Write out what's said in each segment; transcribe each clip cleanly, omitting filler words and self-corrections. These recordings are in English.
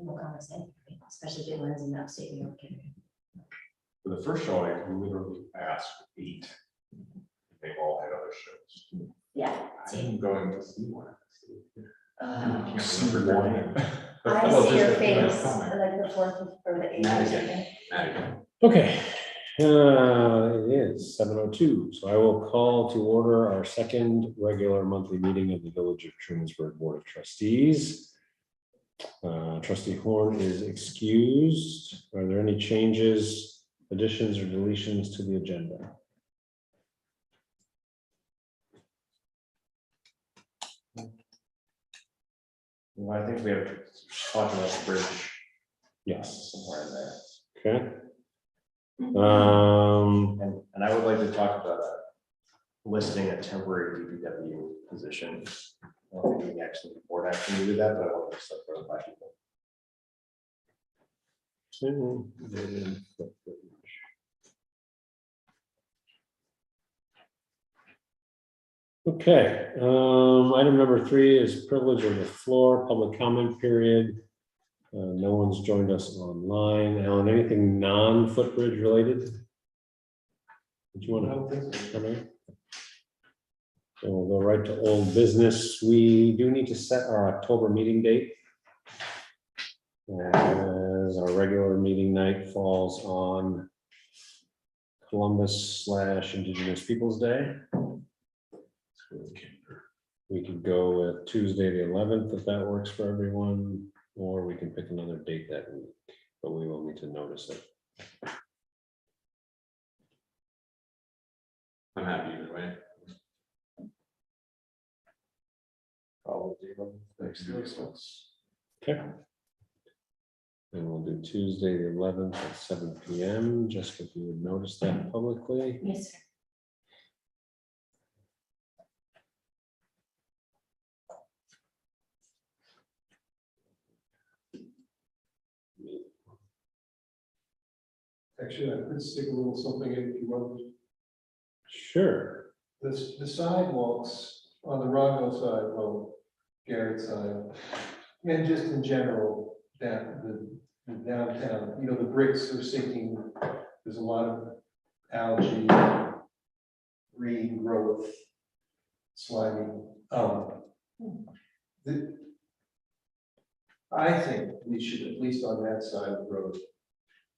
more comments, especially big ones in the upstate New York area. For the first show, I literally asked 8. They all had other shows. Yeah. I'm going to see one. Oh, I see your face, like the 4th or the 8th. Okay. It is 7:02, so I will call to order our second regular monthly meeting of the Village of Trumansburg Board of Trustees. Trustee Horn is excused. Are there any changes, additions, or deletions to the agenda? Well, I think we have to talk about the bridge Yes. somewhere in there. Okay. And I would like to talk about listing a temporary DPW position. I don't think we actually board action to do that, but I want to start for by people. Okay, item number 3 is privilege of the floor, public comment period. No one's joined us online. Alan, anything non-Footbridge related? Did you want to come in? So we'll go right to old business. We do need to set our October meeting date, as our regular meeting night falls on Columbus/Indigenous Peoples Day. We could go with Tuesday the 11th if that works for everyone, or we can pick another date that week, but we will need to notice it. I'm happy either way. Okay. And we'll do Tuesday the 11th at 7 p.m. Just if you would notice that publicly. Yes, sir. Actually, I could stick a little something in if you want. Sure. The sidewalks on the Rockville side, well, Garrett side, and just in general, the downtown, you know, the bricks are sinking. There's a lot of algae, green growth, slimy. I think we should, at least on that side of the road,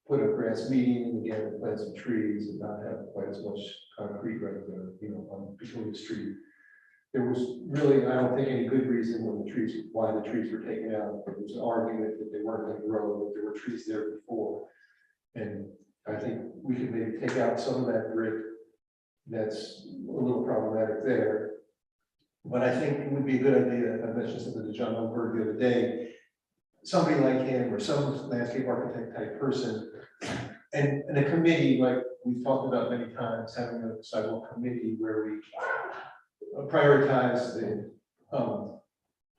put a grass median and again, plant some trees and not have quite as much concrete right there, you know, between the street. There was really, I don't think, any good reason why the trees were taken out. There was an argument that they weren't going to grow, but there were trees there before. And I think we could maybe take out some of that brick that's a little problematic there. But I think it would be a good idea, I mentioned something to John Oberg the other day, somebody like him or some landscape architect type person, and a committee like we've talked about many times, having a sidewalk committee where we prioritize the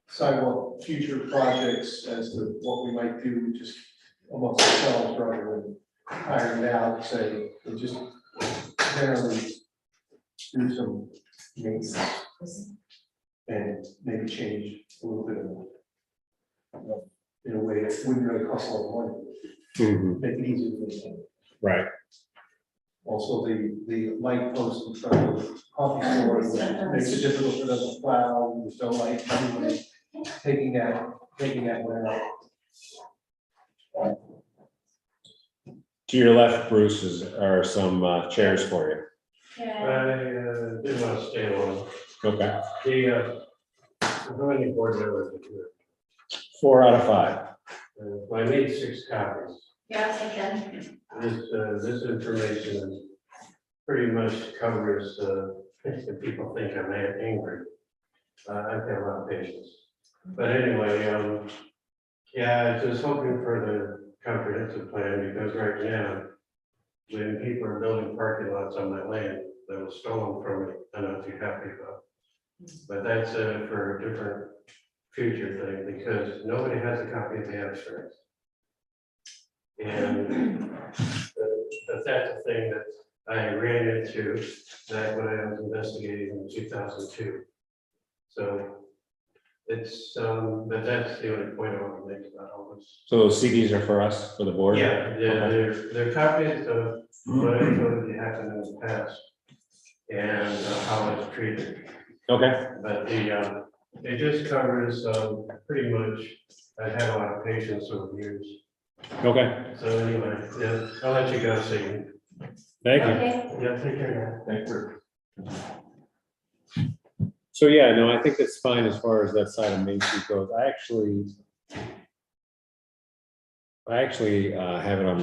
sidewalk future projects as to what we might do just amongst ourselves rather than hiring it out, say, and just generally do some maintenance and maybe change a little bit of in a way that wouldn't really cost a lot of money. Mhm. Make it easier to maintain. Right. Also, the light post in front of the coffee store, which makes it difficult for them to plow, there's no light, anyway, taking that one out. To your left, Bruce, are some chairs for you. I didn't want to stay long. Okay. How many board members are here? 4 out of 5. I made 6 copies. Yes, I can. This information is pretty much covers if people think I'm angry. I've got a lot of patience. But anyway, yeah, I was hoping for the comprehensive plan because right now, when people are building parking lots on my land that was stolen from me, I'm not too happy about. But that's for a different future thing because nobody has a copy of the abstract. And but that's the thing that I ran into back when I was investigating in 2002. So It's, but that's the only point I want to make about all this. So those CDs are for us, for the board? Yeah, they're copies of what I told you happened in the past and how it's treated. Okay, But it just covers, pretty much, I've had a lot of patience over the years. okay, So anyway, yeah, I'll let you go, see. thank you. Okay, Yeah, take care now. Thank you. So, yeah, no, I think it's fine as far as that side of Main Street goes. I actually have it on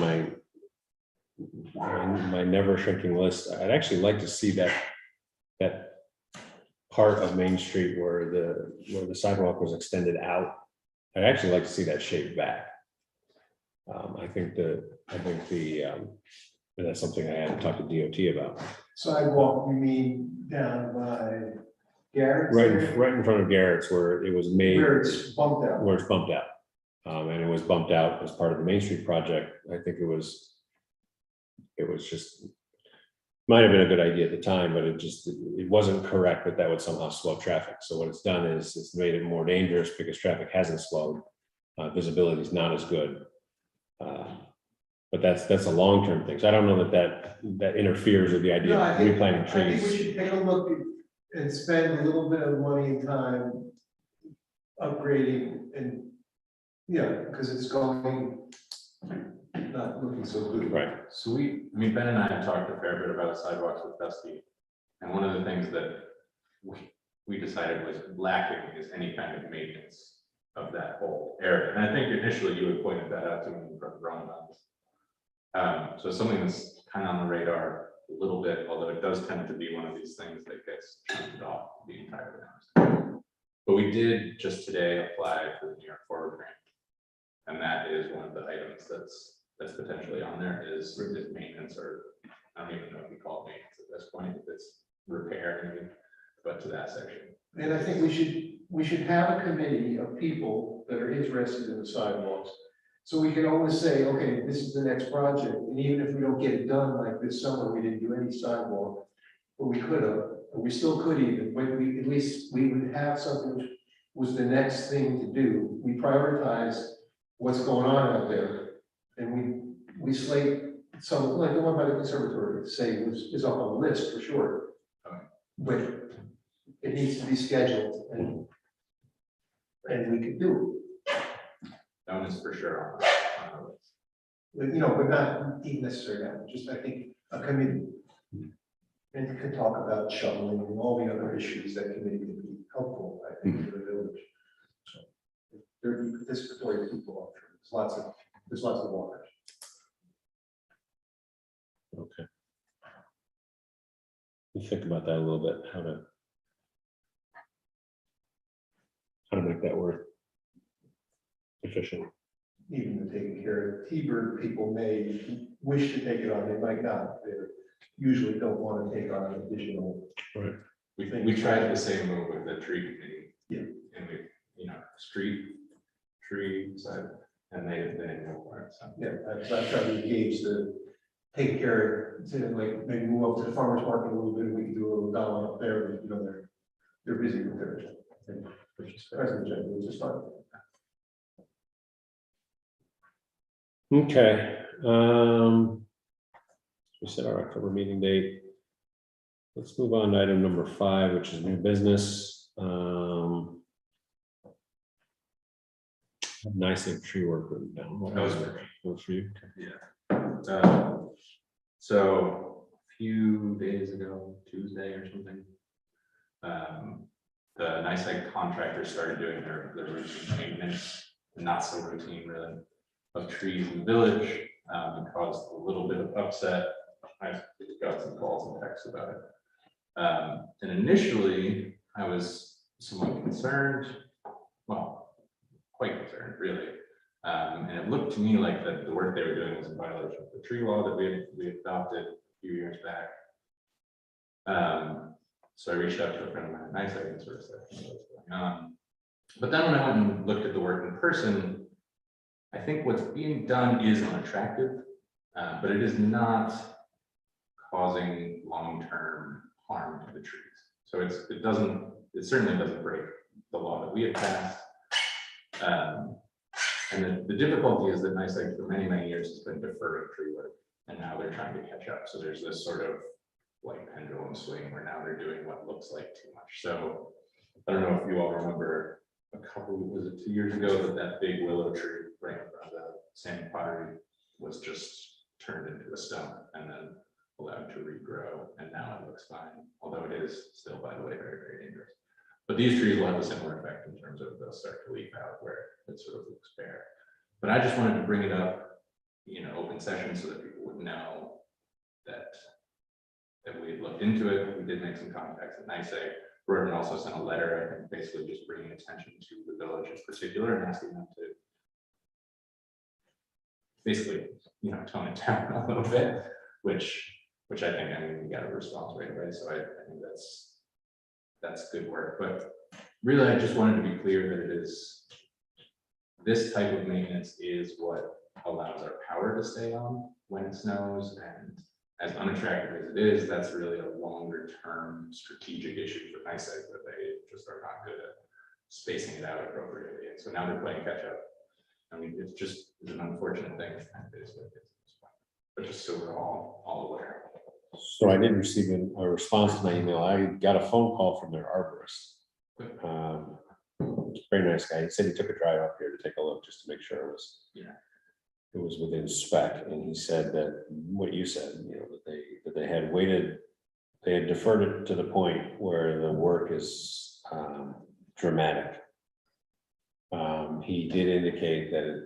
my never shrinking list. I'd actually like to see that part of Main Street where the sidewalk was extended out. I'd actually like to see that shaped back. I think that's something I had to talk to DOT about. Sidewalk, you mean down by Garrett's? Right, there? right in front of Garrett's where it was made. Where it's bumped out. Where it's bumped out. And it was bumped out as part of the Main Street project. I think it was just, might have been a good idea at the time, but it wasn't correct that would somehow slow traffic. So what it's done is it's made it more dangerous because traffic hasn't slowed. Visibility is not as good. But that's a long-term thing. So I don't know that interferes with the idea No, I of think- replanting I think we trees. should take a look and spend a little bit of money and time upgrading and, because it's going, not looking so good. Right. So Ben and I have talked a fair bit about sidewalks with Dusty. And one of the things that we decided was lacking is any kind of maintenance of that whole area. And I think initially you had pointed that out to me in front of Ron's. So something that's kind of on the radar a little bit, although it does tend to be one of these things that gets shunted off the entire time. But we did just today apply for the New York Forward Grant. And that is one of the items that's potentially on there is maintenance, or I don't even know if we call it maintenance at this point, if it's repair, maybe, but to that section. And I think we should have a committee of people that are interested in the sidewalks. So we can always say, okay, this is the next project, and even if we don't get it done, like this summer, we didn't do any sidewalk, but we could have, and we still could even, but at least we would have something which was the next thing to do. We prioritize what's going on out there, and we slate some, like the one by the conservatory, say is up on the list for sure. But it needs to be scheduled, and we could do That one is for sure on the list. it. But not even necessarily that, just I think a committee. And you can talk about shoveling and all the other issues that committee can be helpful, I think, to the village. So, there are participatory people up there. There's lots of water. Okay. We'll think about that a little bit, how to make that work efficient. Even to taking care of T-bird, people may wish to take it on, they might not. They usually don't want to take on additional. Right. We tried the same move with the tree committee. Yeah. And we, street, tree side, and they didn't go for it, so. Yeah, I've tried to engage to take care of, to like maybe move up to the farmer's market a little bit, and we can do a little down up there, but they're busy with their thing, which is present, which is fine. Okay, we set our October meeting date. Let's move on to item number 5, which is new business. Nice tree work written down. That was for me. Good for you. So a few days ago, Tuesday or something, the NICEAG contractors started doing their routine maintenance, not so routine really, of trees in the village. It caused a little bit of upset. I got some calls and texts about it. And initially I was somewhat concerned, well, quite concerned really. And it looked to me like the work they were doing was in violation of the tree law that we adopted a few years back. So I reached out to a friend of mine, NICEAG, and sort of said, what's going on. But then when I went and looked at the work in person, I think what's being done is unattractive, but it is not causing long-term harm to the trees. So it certainly doesn't break the law that we had passed. And the difficulty is that NICEAG for many, many years has been deferring tree work, and now they're trying to catch up. So there's this sort of like pendulum swing where now they're doing what looks like too much. So I don't know if you all remember was it 2 years ago that big willow tree right in front of the Salmon Pottery was just turned into a stump and then allowed to regrow, and now it looks fine, although it is still, by the way, very, very dangerous. But these trees will have a similar effect in terms of they'll start to leaf out where it sort of looks bare. But I just wanted to bring it up, open session so that people would know that we had looked into it. We did make some contacts at NICEAG. Gordon also sent a letter, I think, basically just bringing attention to the village in particular and asking them to basically, tone it down a little bit, which I think, we got a response right away. So I think that's good work. But really, I just wanted to be clear that it is this type of maintenance is what allows our power to stay on when it snows, and as unattractive as it is, that's really a longer term strategic issue for NICEAG that they just are not good at spacing it out appropriately. And so now they're playing catch up. It's an unfortunate thing. But just so we're all aware. So I didn't receive a response to my email. I got a phone call from their arborist. Very nice guy. He said he took a drive up here to take a look just to make sure it was within spec. And he said that what you said, that they had waited, they had deferred it to the point where the work is dramatic. He did indicate that it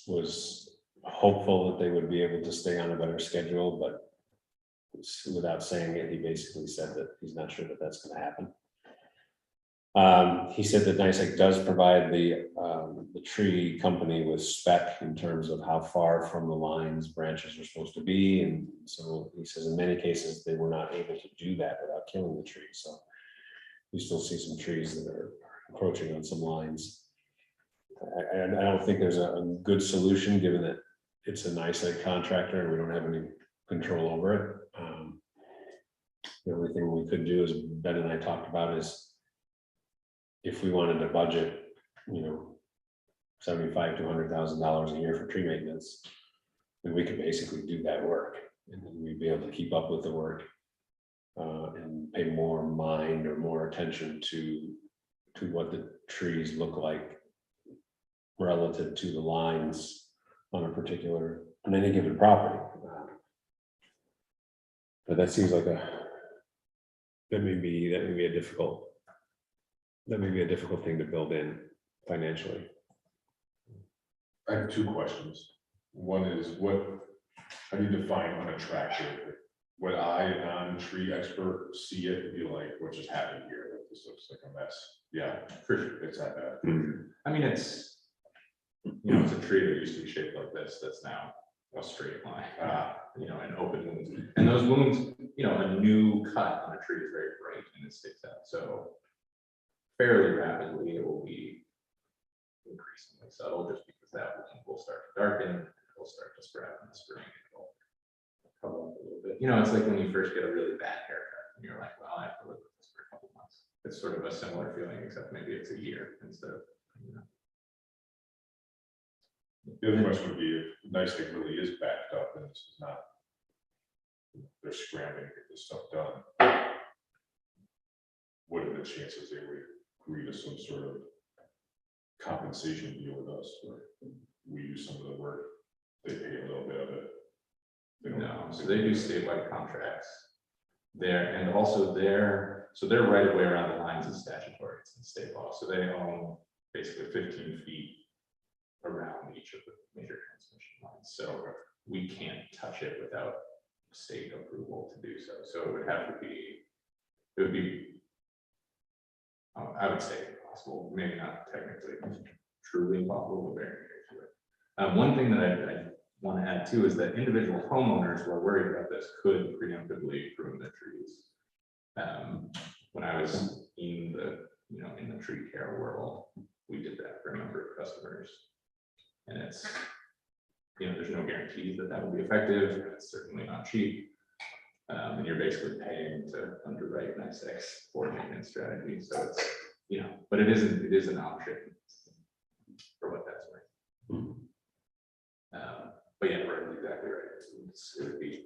was hopeful that they would be able to stay on a better schedule, but without saying it, he basically said that he's not sure that that's going to happen. He said that NICEAG does provide the tree company with spec in terms of how far from the lines branches are supposed to be. And so he says in many cases, they were not able to do that without killing the tree. So you still see some trees that are encroaching on some lines. I don't think there's a good solution given that it's a NICEAG contractor and we don't have any control over it. The only thing we could do, as Ben and I talked about, is if we wanted to budget, $75,000 to $100,000 a year for tree maintenance, then we could basically do that work, and then we'd be able to keep up with the work and pay more mind or more attention to what the trees look like relative to the lines on any given property. But that seems like that may be a difficult thing to build in financially. I have two questions. One is how do you define unattractive? Would I, non-tree expert, see it and be like, what just happened here? Like, this looks like a mess. Yeah, for sure, it's that bad. It's a tree that used to be shaped like this, that's now a straight line, and open wounds. And those wounds, a new cut on a tree is very bright and it sticks out. So fairly rapidly, it will be increasingly subtle just because that wound will start to darken, it will start to sprout in the spring. It'll cover up a little bit. It's like when you first get a really bad haircut and you're like, well, I have to live with this for a couple months. It's sort of a similar feeling, except maybe it's a year instead of, The other question would be if NICEAG really is backed up and this is not, they're scrambling to get this stuff done. What are the chances they would agree to some sort of compensation deal with us, where we do some of the work, they pay a little bit of it? no, so they do statewide contracts there, and also their right of way around the lines is statutory, it's in state law, so they own basically 15 feet around each of the major transmission lines, so we can't touch it without state approval to do so. So it would be, I would say impossible, maybe not technically truly impossible, but very near to it. One thing that I want to add too is that individual homeowners who are worried about this could preemptively prune the trees. When I was in the tree care world, we did that for a number of customers. And it's, there's no guarantees that will be effective, and it's certainly not cheap. And you're basically paying to underwrite NICEAG's for maintenance strategy. So you know, but it is an option for what that's worth. But yeah, Brian's exactly right. It would be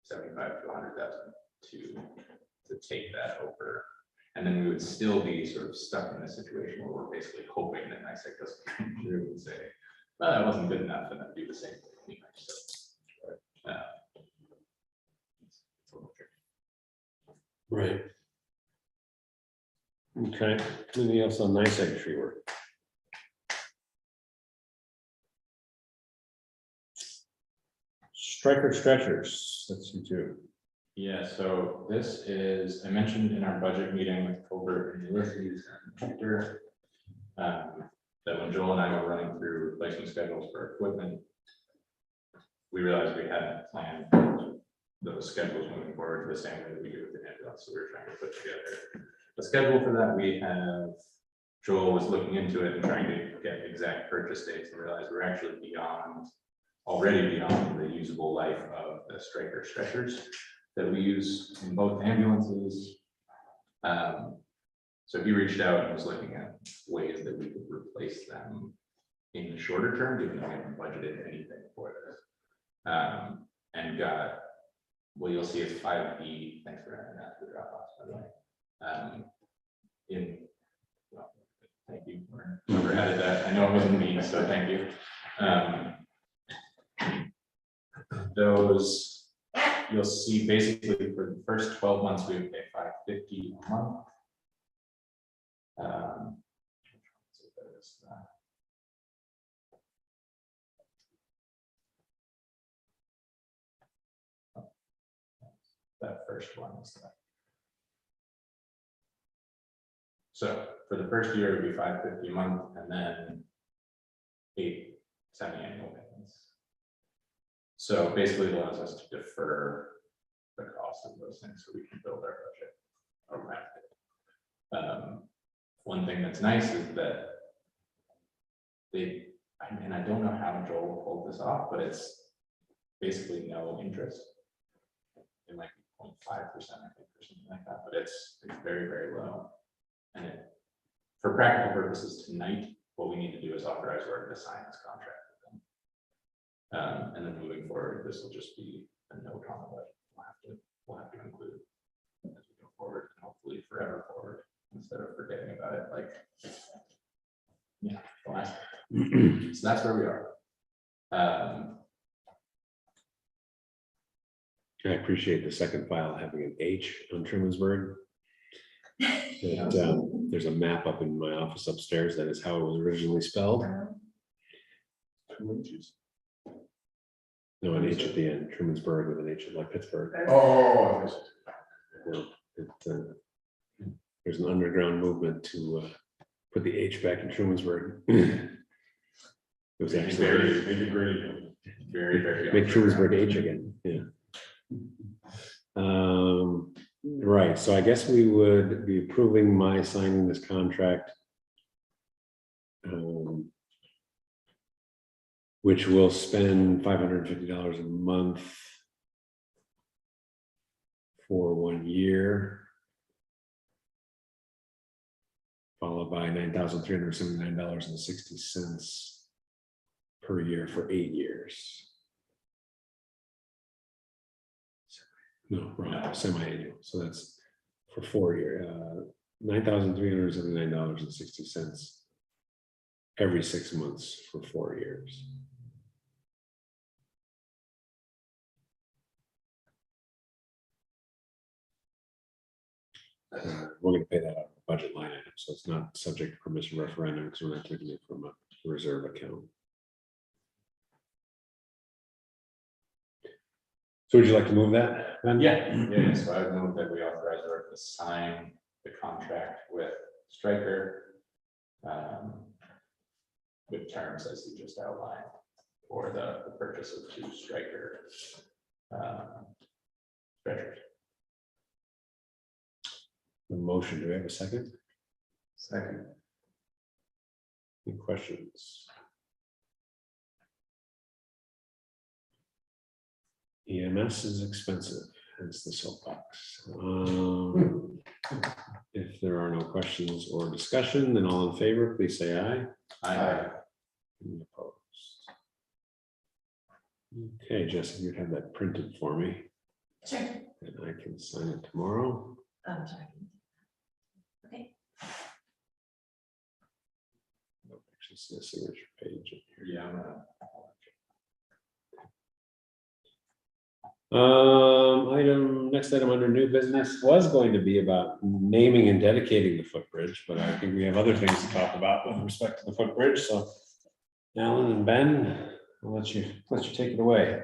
75 to 100,000 to take that over. And then we would still be sort of stuck in a situation where we're basically hoping that NICEAG doesn't come through and say, well, that wasn't good enough, and then do the same thing. Anyway, so, it's a little tricky. Right. Okay, anything else on NICEAG tree work? Striker stretchers, that's you too. Yeah, so this is, I mentioned in our budget meeting with Colbert and Ulysses and Victor, that when Joel and I were running through replacement schedules for equipment, we realized we hadn't planned those schedules moving forward the same way that we do with the ambulance. So we were trying to put together a schedule for that. We have, Joel was looking into it and trying to get exact purchase dates and realized we're actually already beyond the usable life of the striker stretchers that we use in both ambulances. So he reached out and was looking at ways that we could replace them in the shorter term, given that we haven't budgeted anything for this. And got, well, you'll see it's 5E. Thanks for having that to drop off, by the way. Well, thank you for whoever added that. I know it wasn't me, so thank you. Those, you'll see basically for the first 12 months, we would pay $550 a month. So that is, that first one is that. So for the first year, it would be $550 a month, and then 8 semi-annual payments. So basically it allows us to defer the cost of those things so we can build our budget around it. One thing that's nice is that I don't know how Joel pulled this off, but it's basically no interest. It might be 0.5%, I think, or something like that, but it's very, very low. And for practical purposes tonight, what we need to do is authorize Word to sign this contract with them. And then moving forward, this will just be a note on the budget. We'll have to include as we go forward, and hopefully forever forward, instead of forgetting about it like, yeah, the last. So that's where we are. I appreciate the second file having an H on Trumansburg. There's a map up in my office upstairs that is how it was originally spelled. 2 inches. No, an H at the end, Trumansburg with an H like Pittsburgh. Oh, I see. No, there's an underground movement to put the H back in Trumansburg. It was actually Make it great. Very, very. make Trumansburg H again. Yeah. Right. So I guess we would be approving my signing this contract, which will spend $550 a month for 1 year, followed by $9,379.60 per year for 8 years. No, wrong, semi-annual. So that's for 4 years, $9,379.60 every 6 months for 4 years. We're going to pay that out of the budget line item, so it's not subject to permission referendum because we're not taking it from a reserve account. So would you like to move that? Then? Yeah. So I would move that we authorize her to sign the contract with Stryker, with terms as you just outlined for the purchase of 2 Stryker stretchers. The motion, do we have a second? Second. Any questions? EMS is expensive. hence the soapbox. If there are no questions or discussion, then all in favor, please say aye. Any opposed? Okay, Jessica, you have that printed for me, Sure. and I can sign it tomorrow. Sorry. Okay. Nope, actually, see the signature page in here. Yeah, I'm gonna. Next item under new business was going to be about naming and dedicating the footbridge, but I think we have other things to talk about with respect to the footbridge, so. Alan and Ben, I'll let you take it away.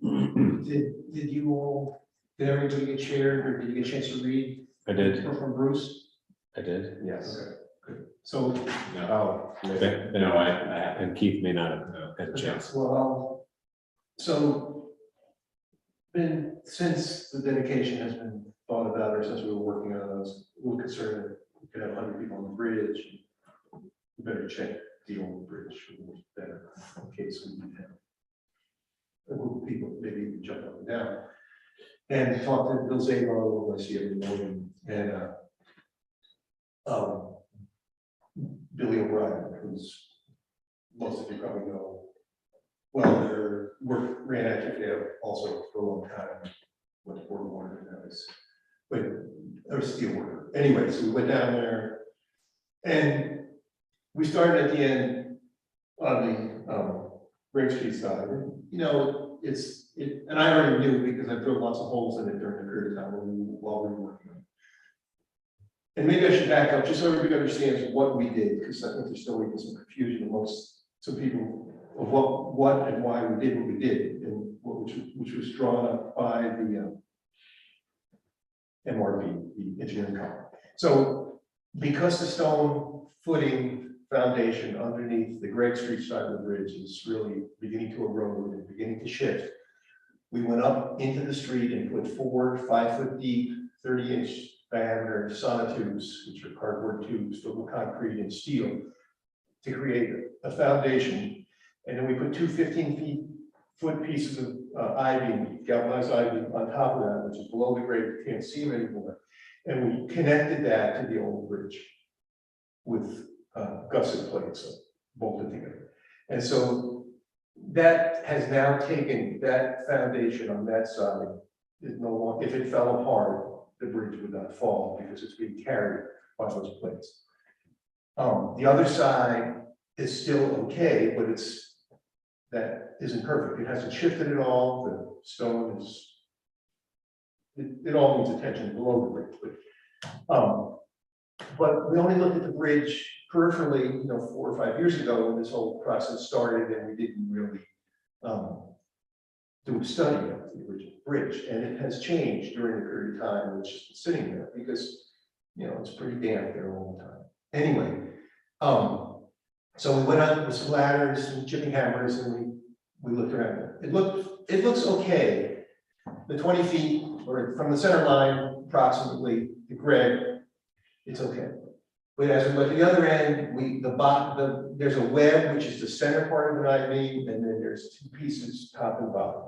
Did you all, did everybody get shared, or did you get a chance to read? I did, From Bruce? I did. Yes. Okay, good. So, Oh, maybe. No, I haven't. And Keith may not have had a chance. well, so since the dedication has been thought about, or since we were working on those, we were concerned that we could have 100 people on the bridge. We better check the old bridge better in case we need to have a group of people maybe even jump up and down. And talk to Bill Zabro, who I see every morning, and Billy O'Brien, who's most of you probably know. Well, their work ran active there also for a long time. Went to Fort Warner and that was, but I was steel worker. Anyway, so we went down there and we started at the end on the Grave Street side. You know, and I already knew because I drilled lots of holes in it during the period of time while we were working on it. And maybe I should back up just so everybody understands what we did, because I think there's still even some confusion amongst some people of what and why we did what we did, and which was drawn up by the MRB, the engineering company. So because the stone footing foundation underneath the Greg Street side of the bridge is really beginning to erode and beginning to shift, we went up into the street and put 4 5-foot deep, 30-inch diameter sonotubes, which are cardboard tubes filled with concrete and steel, to create a foundation. And then we put 2 15-foot pieces of I-beam, galvanized I-beam on top of that, which is below the grade, you can't see them anymore. And we connected that to the old bridge with gusset plates bolted together. And so that has now taken that foundation on that side is no longer, if it fell apart, the bridge would not fall because it's being carried by those plates. The other side is still okay, but that isn't perfect. It hasn't shifted at all. The stone is, it all needs attention below the bridge. But we only looked at the bridge peripherally, 4 or 5 years ago when this whole process started, and we didn't really do a study of the original bridge. And it has changed during the period of time it's just been sitting there because, it's pretty damp there all the time. Anyway, so we went out with some ladders and chipping hammers and we looked around it. It looks okay. The 20 feet or from the center line, approximately the grid, it's okay. But as we went to the other end, there's a web, which is the center part of an I-beam, and then there's 2 pieces, top and bottom.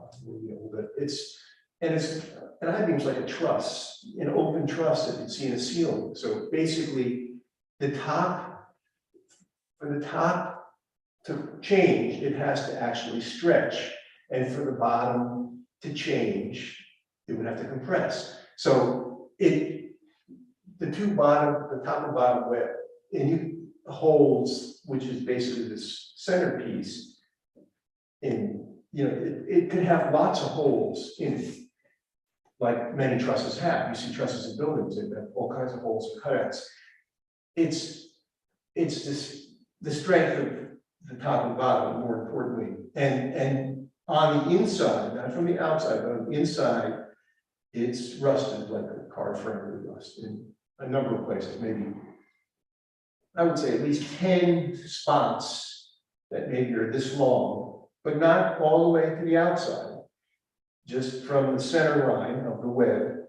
An I-beam is like a truss, an open truss that you'd see in a ceiling. So basically, for the top to change, it has to actually stretch, and for the bottom to change, it would have to compress. So the top and bottom web, and holes, which is basically this centerpiece, it could have lots of holes in it, like many trusses have. You see trusses in buildings, they have all kinds of holes and cutouts. It's the strength of the top and bottom, more importantly, and on the inside, not from the outside, but on the inside, it's rusted like a car frame would rust in a number of places. Maybe I would say at least 10 spots that maybe are this long, but not all the way to the outside, just from the center line of the web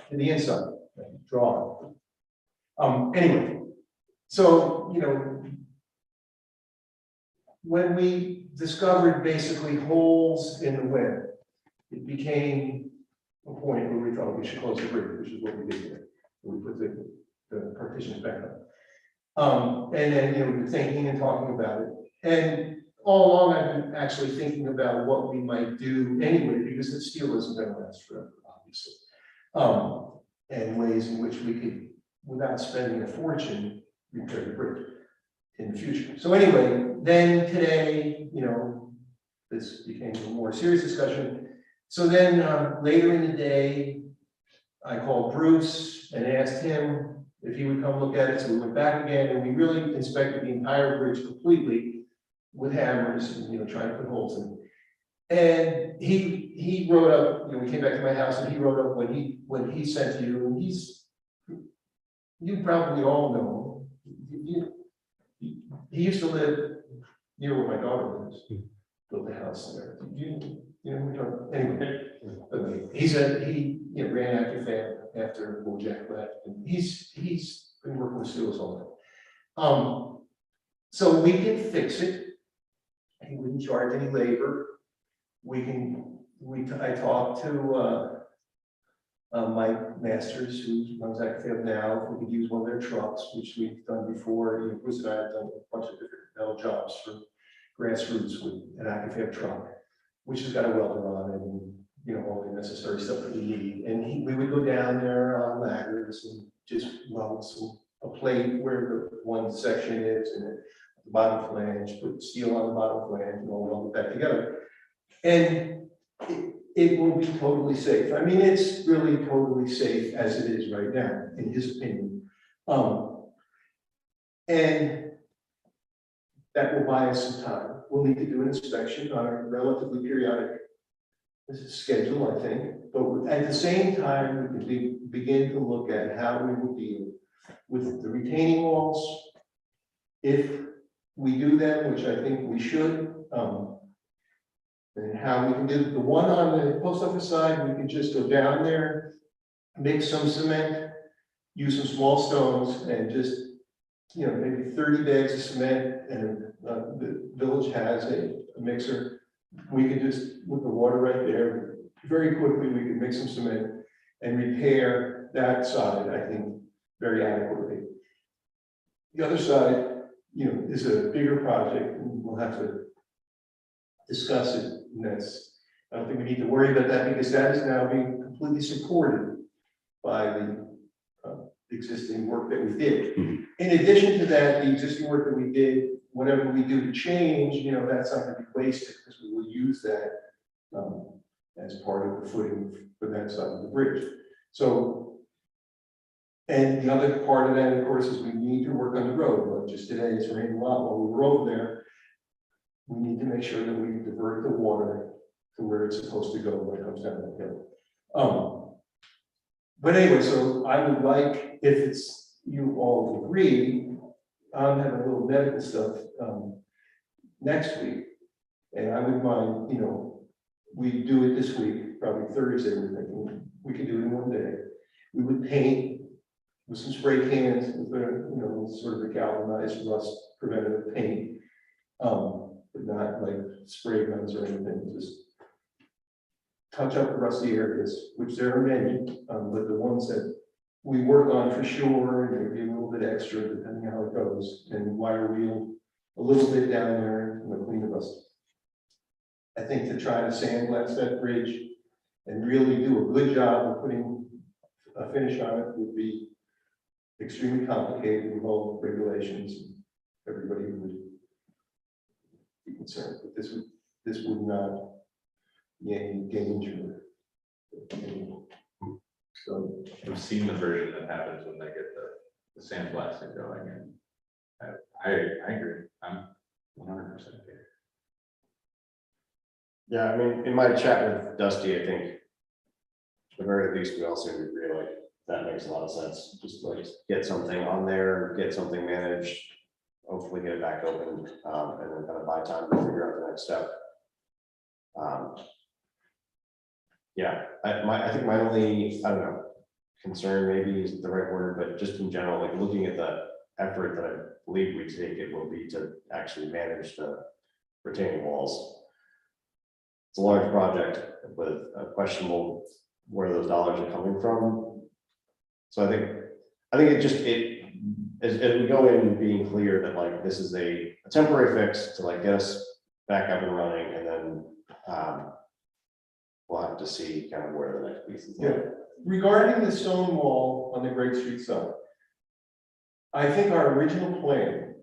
to the inside, drawn. Anyway, so when we discovered basically holes in the web, it became a point where we thought we should close the bridge, which is what we did today. We put the partitions back up. And then, we've been thinking and talking about it. And all along, I've been actually thinking about what we might do anyway, because the steel isn't going to last forever, obviously. And ways in which we could, without spending a fortune, repair the bridge in the future. So anyway, then today, this became a more serious discussion. So then later in the day, I called Bruce and asked him if he would come look at it. So we went back again and we really inspected the entire bridge completely with hammers and, trying to put holes in it. And he wrote up, we came back to my house and he wrote up what he sent to you. And you probably all know, he used to live near where my daughter lives, built a house there. We're talking, anyway, he ran active after Jack left, and he's been working with Steelers all day. So we can fix it. He wouldn't charge any labor. I talked to Mike Masters, who runs Active now, if we could use one of their trucks, which we've done before. Bruce and I have done a bunch of different metal jobs for grassroots with an Active truck, which has got a welder on it and, all the necessary stuff that we need. And we would go down there on ladders and just weld a plate where the one section is and the bottom flange, put steel on the bottom flange and all weld it back together. And it will be totally safe. I mean, it's really totally safe as it is right now, in his opinion. And that will buy us some time. We'll need to do an inspection on a relatively periodic schedule, I think. But at the same time, we can begin to look at how we will deal with the retaining walls. If we do them, which I think we should, and how we can do the one on the post office side, we can just go down there, mix some cement, use some small stones, and just, maybe 30 bags of cement, and the village has a mixer. We could just, with the water right there, very quickly, we could mix some cement and repair that side, I think, very adequately. The other side, is a bigger project, and we'll have to discuss it. And I don't think we need to worry about that because that is now being completely supported by the existing work that we did. In addition to that, the existing work that we did, whatever we do to change, that's not going to be wasted because we will use that as part of the footing for that side of the bridge. So, and the other part of that, of course, is we need to work on the road. Like just today, it's raining a lot while we were over there. We need to make sure that we divert the water to where it's supposed to go when it comes down the hill. But anyway, so I would like, if you all agree, I'm having a little medical stuff next week, and I would mind, we do it this week, probably Thursday. We're thinking we could do it in one day. We would paint with some spray cans, with sort of a galvanized rust preventative paint. But not like spray guns or anything, just touch up the rusty areas, which there are many, but the ones that we work on for sure, and maybe a little bit extra depending how it goes, and wire wheel a little bit down there, clean the rust. I think to try to sandblast that bridge and really do a good job of putting a finish on it would be extremely complicated with all regulations. Everybody would be concerned, but this would not be any danger. So I've seen the version that happens when they get the sandblasting going, and I agree. I'm 100% here. Yeah, I mean, in my chat with Dusty, I think at the very least, we all seem to agree, like, that makes a lot of sense. Just like get something on there, get something managed, hopefully get it back open, and then kind of buy time to figure out the next step. Yeah, I think my only, I don't know, concern maybe isn't the right word, but just in general, like looking at the effort that I believe we take, it will be to actually manage the retaining walls. It's a large project with a questionable where those dollars are coming from. So I think as we go in being clear that like, this is a temporary fix to like get us back up and running, and then, we'll have to see kind of where the next piece is. Yeah. Regarding the stone wall on the Great Street side, I think our original plan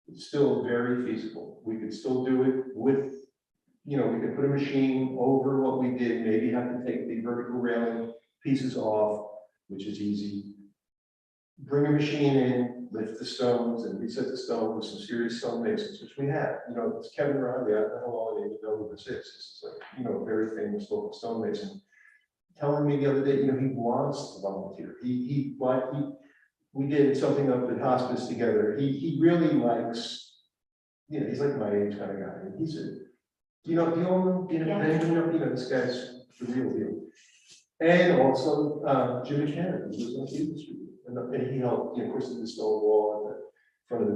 is still very feasible. We could still do it with, we could put a machine over what we did, maybe have to take the vertical railing pieces off, which is easy. Bring a machine in, lift the stones and reset the stone with some serious stone masons, which we have. It's Kevin Riley, I don't know how long they even know who this is. This is like, a very famous local stonemason. Telling me the other day, he wants to volunteer. We did something up at hospice together. He really likes, he's like my age kind of guy. And he's a, you all know, this guy's the real deal. And also Jimmy Cannon, who was on the Street. And he helped, of course, in the stone wall at the front of the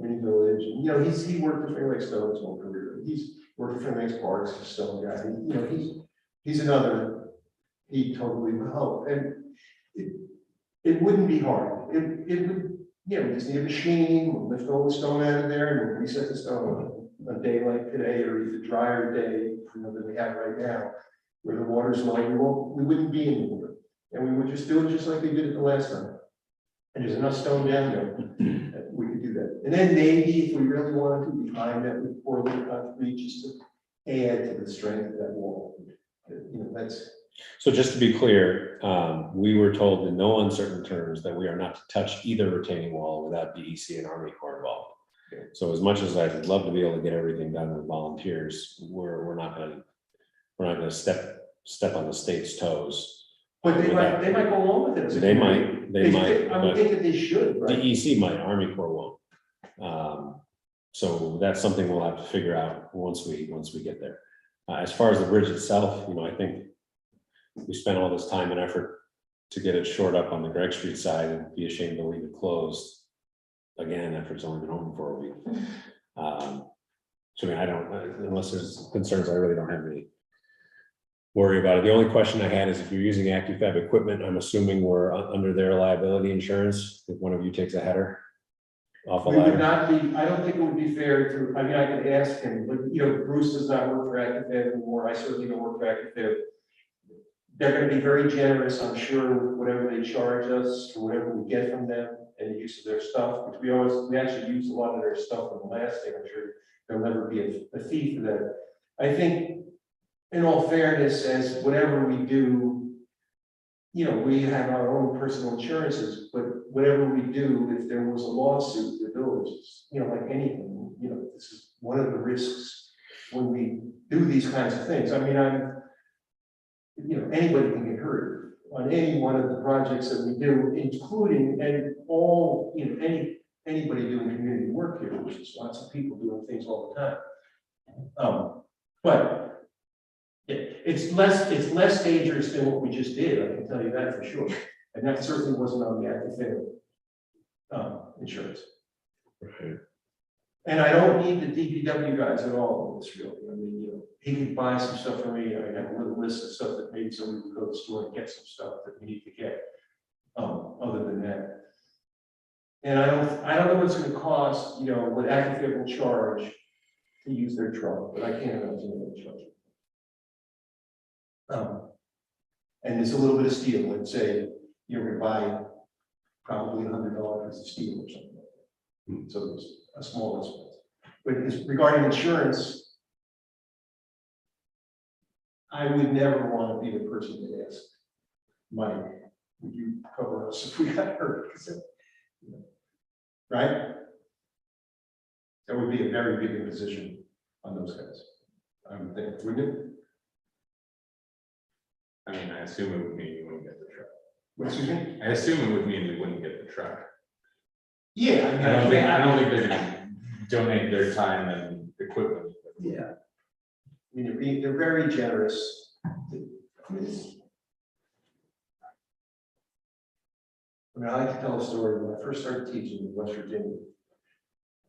mini village. And, he worked with Fair Lake Stone his whole career. He's worked with Fair Lake Parks, a stone guy. And, he's another, he totally will help. And it wouldn't be hard. It would, we just need a machine, we'll lift all the stone out of there and we'll reset the stone on a day like today, or even a drier day, than we have right now, where the water's low, we wouldn't be in the water. And we would just do it just like we did it the last time. And there's enough stone down there that we could do that. And then maybe if we really wanted to, behind that, we pour a little concrete just to add to the strength of that wall. That's. So just to be clear, we were told in no uncertain terms that we are not to touch either retaining wall without DEC and Army Corps involved. Okay. So as much as I'd love to be able to get everything done with volunteers, we're not gonna step on the state's toes. But they might go along with it. As a They community. might, I would but think that they should, right? DEC might, Army Corps won't. So that's something we'll have to figure out once we get there. As far as the bridge itself, I think we spent all this time and effort to get it shored up on the Greg Street side and be ashamed to leave it closed. Again, after it's only been open for a week. So I don't, unless there's concerns, I really don't have any worry about it. The only question I had is if you're using AccuFab equipment, I'm assuming we're under their liability insurance if one of you takes a header off a We would ladder. not be, I don't think it would be fair to, I could ask him, but Bruce does not work for AccuFab anymore. I certainly don't work for AccuFab. They're going to be very generous, I'm sure, with whatever they charge us for whatever we get from them and the use of their stuff, which we actually use a lot of their stuff in the last thing. I'm sure there'll never be a fee for that. I think, in all fairness, as whatever we do, we have our own personal insurances, but whatever we do, if there was a lawsuit, the village is, like anything, this is one of the risks when we do these kinds of things. I mean, anybody can get hurt on any one of the projects that we do, including and all, anybody doing community work here, which is lots of people doing things all the time. But it's less dangerous than what we just did, I can tell you that for sure. And that certainly wasn't on the AccuFab insurance. Right. And I don't need the DPW guys at all in this really. I mean, he could buy some stuff for me. I have a little list of stuff that maybe somebody would go to the store and get some stuff that we need to get. Other than that. And I don't know what it's gonna cost, what AccuFab will charge to use their truck, but I can't imagine what they'll charge. And it's a little bit of steel. Let's say you're gonna buy probably $100 of steel or something like that. So it's a small expense. But regarding insurance, I would never want to be the person to ask Mike, would you cover us if we got hurt? Right? That would be a very big imposition on those guys. I would think, wouldn't it? I mean, I assume it would mean you wouldn't get the truck. Excuse me? I assume it would mean we wouldn't get the truck. Yeah. I don't think they're gonna donate their time and equipment. Yeah. I mean, they're very generous. I like to tell a story. When I first started teaching in West Virginia,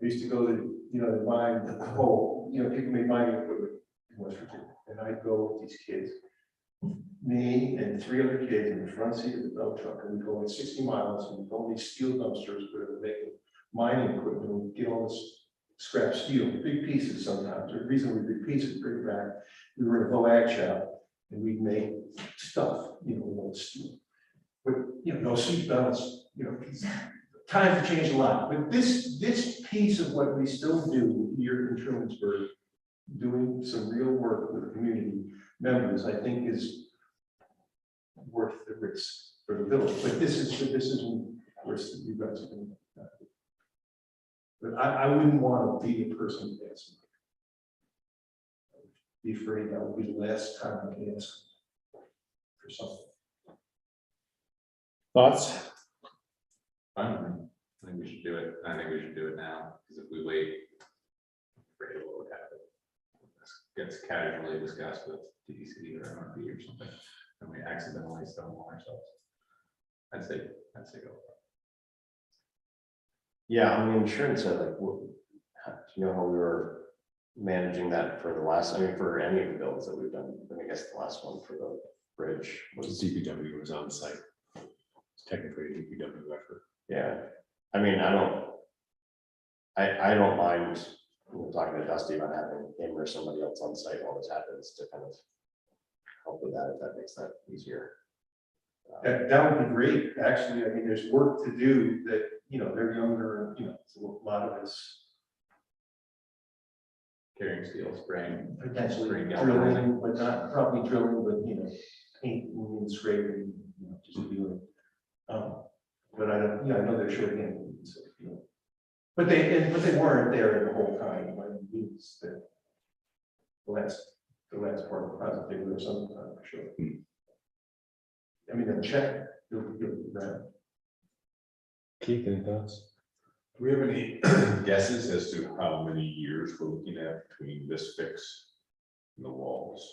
I used to go to, to mine the coal, people made mining equipment in West Virginia. And I'd go with these kids. me and 3 other kids in the front seat of the dump truck, and we go like 60 miles, and we go these steel dumpsters, where we're making mining equipment, and we get all this scrap steel, big pieces sometimes. The reason we big pieces, bring it back, we were in a VOAG shop, and we'd make stuff, with all the steel. But, no seat belts, times have changed a lot, but this piece of what we still do here in Trumansburg, doing some real work with community members, I think is worth the risk for the village. But this isn't, of course, that you guys are going to. But I wouldn't want to be the person to ask. Be afraid that would be the last time I can ask for something. Thoughts? Fine. I think we should do it. I think we should do it now, because if we wait, I'm afraid what would happen. This gets casually discussed with DEC or MRB or something, and we accidentally stumble ourselves. I'd say go. Yeah, on the insurance side, like, do you know how we were managing that for the last, for any of the builds that we've done? I guess the last one for the bridge was, DPW was on site. It's technically a DPW effort. yeah. I don't mind talking to Dusty about having him or somebody else on site while this happens to kind of help with that, if that makes that easier. That would be great, actually. There's work to do that, they're younger, so a lot of it's Carrying steel, spraying. potentially Pretty drilling, but not probably drilling, but, painting and scraping, just doing. But I don't, I know they're short-handed, so, but they weren't there the whole time. By any means, that the last part of the project, they were some time for sure. Then check. Keith, any thoughts? Do we have any guesses as to how many years we're looking at between this fix and the walls?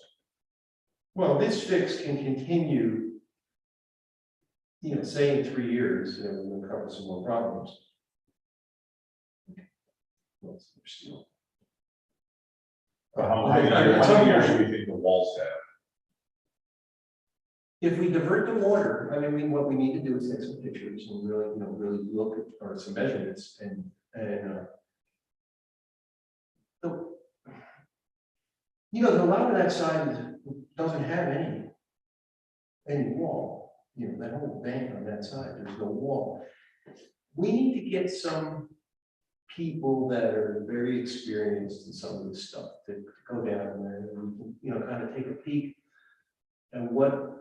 Well, this fix can continue, say in 3 years, we'll cover some more problems. How many years do we think the walls have? If we divert the water, what we need to do is take some pictures and really, really look at, or some measurements and a lot of that side doesn't have any wall, that whole bank on that side, there's no wall. We need to get some people that are very experienced in some of this stuff to go down there and, kind of take a peek. And what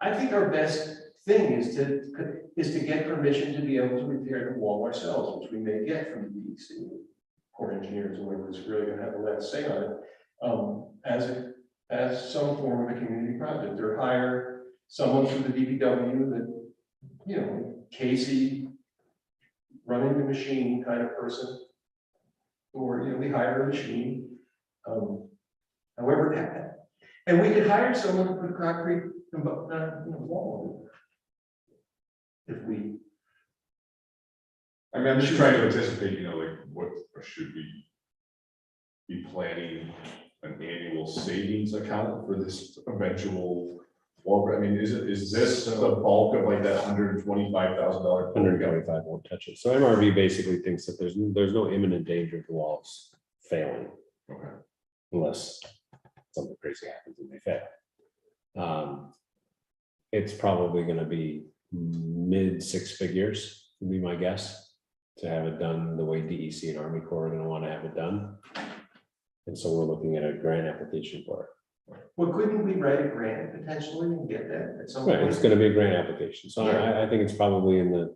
I think our best thing is to get permission to be able to repair the wall ourselves, which we may get from the DEC, Corps of Engineers, or whoever is really going to have the last say on it, as some form of a community project, or hire someone from the DPW that, Casey, running the machine kind of person, or, we hire a machine. However, and we could hire someone to put concrete wall if we. I'm just trying to anticipate, what should we be planning an annual savings account for this eventual wall? Is this the bulk of like that $125,000? 125 won't touch it. So MRV basically thinks that there's no imminent danger of the walls failing. Okay. Unless something crazy happens and they fail. It's probably going to be mid 6 figures, would be my guess, to have it done the way DEC and Army Corps are going to want to have it done. And so we're looking at a grant application for it. Well, couldn't we write a grant potentially and get that at some Right, point? it's going to be a grant application. So Yeah. I think it's probably in the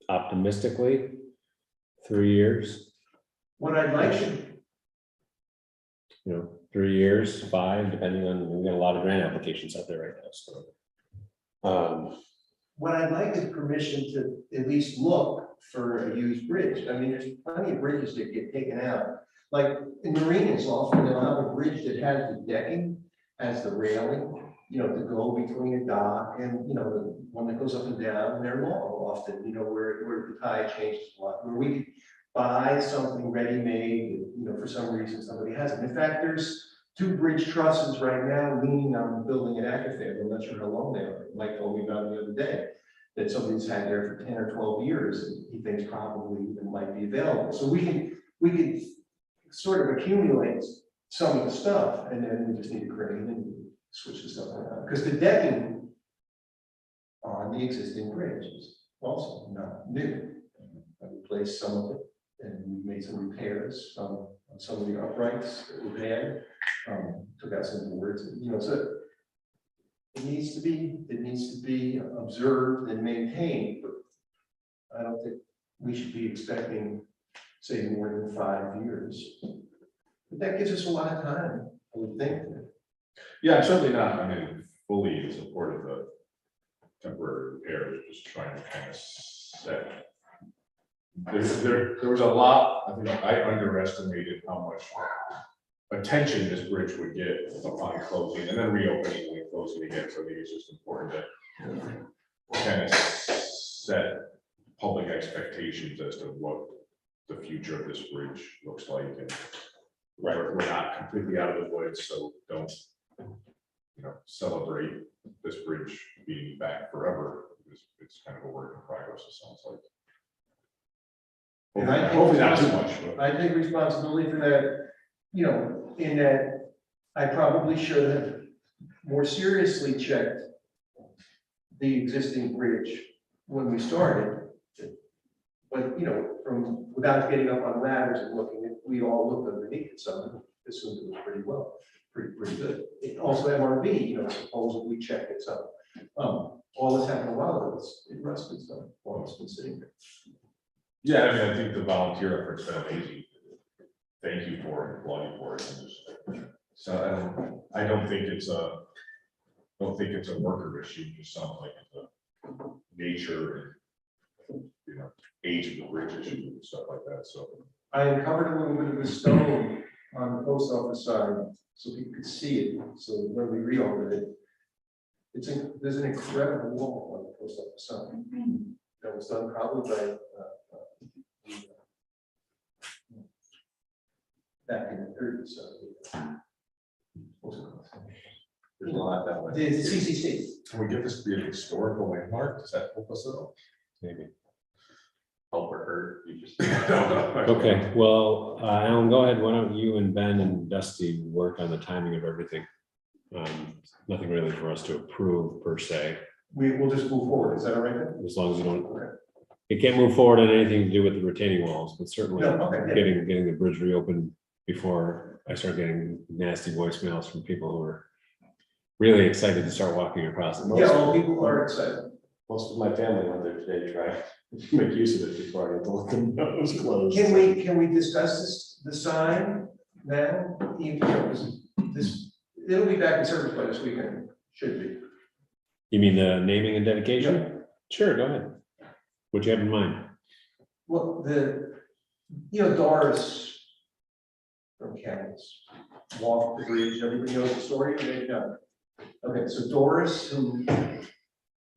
optimistically 3 years. What I'd like to, 3 years, 5, depending on, we've got a lot of grant applications out there right now, so. what I'd like is permission to at least look for a used bridge. There's plenty of bridges that get taken out. Like in marinas, often they'll have a bridge that has the decking as the railing, to go between a dock and, the one that goes up and down, and they're long often, where the tide changes a lot, where we could buy something ready-made, for some reason somebody has it. In fact, there's two bridge trusses right now leaning on building an Active. I'm not sure how long they are. Mike told me about it the other day, that somebody's had there for 10 or 12 years, and he thinks probably it might be available. So we can sort of accumulate some of the stuff, and then we just need a crane and switch the stuff around. Because the decking on the existing bridge is also not new. I replaced some of it, and we made some repairs on some of the uprights that we had. Took out some boards, and, so it needs to be observed and maintained, but I don't think we should be expecting, say, more than 5 years. But that gives us a lot of time, I would think. Yeah, I'm certainly not, fully in support of the temporary repairs, just trying to kind of set. There was a lot, I think I underestimated how much attention this bridge would get upon closing and then reopening and closing again, so I think it's just important to kind of set public expectations as to what the future of this bridge looks like, and we're not completely out of the woods, so don't celebrate this bridge being back forever. It's kind of a work in progress, it sounds like. And I Hopefully not too much, but I take responsibility for that, in that I probably should have more seriously checked the existing bridge when we started. But, from without getting up on ladders and looking, we all looked underneath it, some assumed it was pretty well, pretty good. It also MRV, supposedly checked it, so all this happened a while ago, it rusted some while it's been sitting there. yeah, I think the volunteer effort's been amazing. Thank you for it, applaud you for it. So I don't think it's a worker issue, it just sounds like it's a nature and, age of the bridge issue and stuff like that, so. I uncovered a little bit of the stone on the post office side, so people could see it, so when we reopened it, there's an incredible wall on the post office side. That was done probably by, back in the 30s, so. What's it called? There's a lot that way. The CCC. Can we get this to be a historical landmark? Does that help us at all? Maybe. Help or hurt, you just. Okay, well, Alan, go ahead. Why don't you and Ben and Dusty work on the timing of everything? Nothing really for us to approve per se, We will just move forward, is that all right then? as long as you don't, Okay. it can't move forward on anything to do with the retaining walls, but certainly No, okay, yeah. getting the bridge reopened before I start getting nasty voicemails from people who are really excited to start walking across it. Yeah, all people are excited. Most of my family went there today to try to make use of it before I get the windows closed. Can we discuss the sign now? It'll be back in service by this weekend, should be. You mean the naming and dedication? Sure, go ahead. What you have in mind? Well, Doris from Campbell's walked the bridge, everybody knows the story, maybe not. Okay, so Doris, who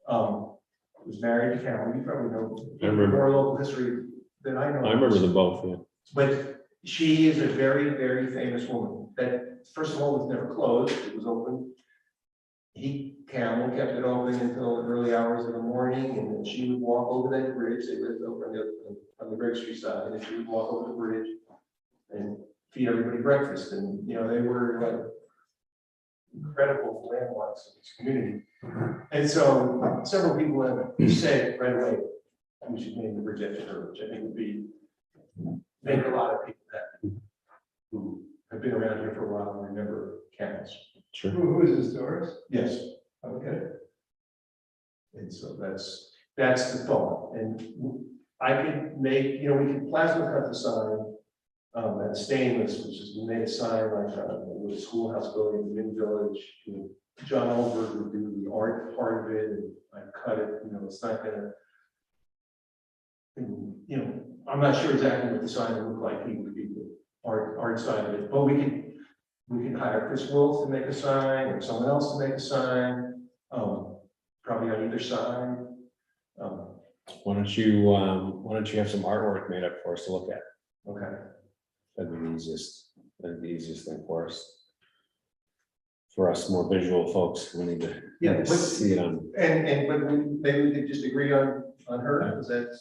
was married to Campbell, you probably know. I remember. More local history than I know. I remember them both, yeah. But she is a very, very famous woman that, first of all, was never closed, it was open. Campbell kept it open until the early hours of the morning, and then she would walk over that bridge. They lived over on the registry side, and she would walk over the bridge and feed everybody breakfast. And, they were like incredible landmarks of this community. And so several people have said right away, we should name the bridge after her, which I think would make a lot of people happy who have been around here for a while and remember Campbell's. Sure. Who is this, Doris? Yes, okay. And so that's the thought, and I could make, we could plasma cut the sign, that's stainless, which is, we made a sign like, with a schoolhouse building in the Mid Village. John Olberg would do the art part of it, and I cut it, it's not gonna, I'm not sure exactly what the sign would look like, he would be the art side of it, but we can hire Chris Wolf to make a sign, or someone else to make a sign, probably on either side. Why don't you have some artwork made up for us to look at? Okay, That'd be the easiest thing for us. for us more visual folks, we need to Yeah, but- see it on. but maybe we could just agree on her, is that,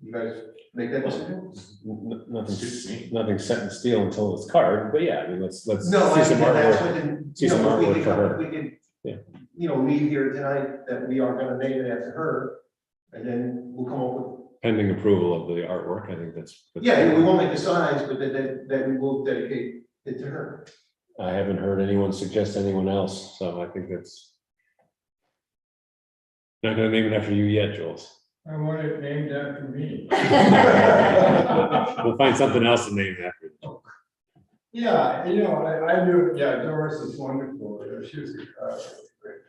you guys make that decision? Suits me. Nothing's set in steel until it's carved, but yeah, I mean, let's No, see I some think that's artwork. when, See you some know, if we artwork could for her. we could, Yeah. you know, leave here tonight that we are gonna name it after her, and then we'll come up with, Pending approval of the artwork, I think that's. yeah, we won't make the signs, but that we will dedicate it to her. I haven't heard anyone suggest anyone else, so I think that's. Not gonna name it after you yet, Jules. I want it named after me. We'll find something else to name after. Yeah, you know, I knew, yeah, Doris is wonderful. She was a great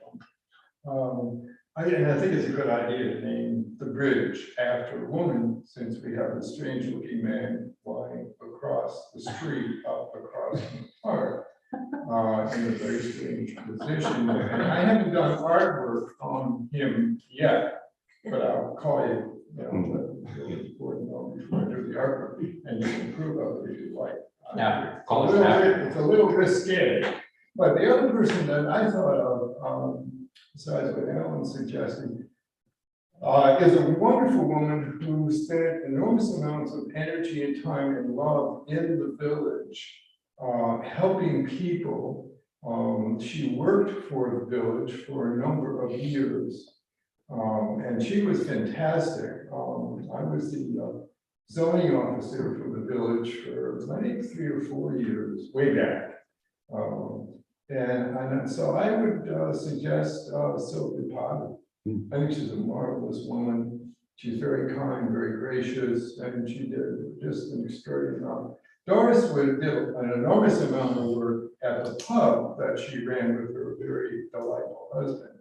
one. And I think it's a good idea to name the bridge after a woman, since we have a strange looking man flying across the street, up across the park. In a very strange position. And I haven't done artwork on him yet, but I'll call you, you know, before I do the artwork, and you can prove of it if you like. Yeah, It's a call us little after. bit- It's a little risque, but the other person that I thought of, besides what Alan suggested, is a wonderful woman who spent enormous amounts of energy and time and love in the village, helping people. She worked for the village for a number of years, and she was fantastic. I was the zoning officer for the village for, I think, 3 or 4 years, way back. And so I would suggest Sylvia Potter. I think she's a marvelous woman. She's very kind, very gracious, and she did just an extraordinary amount. Doris did an enormous amount of work at the pub that she ran with her very delightful husband.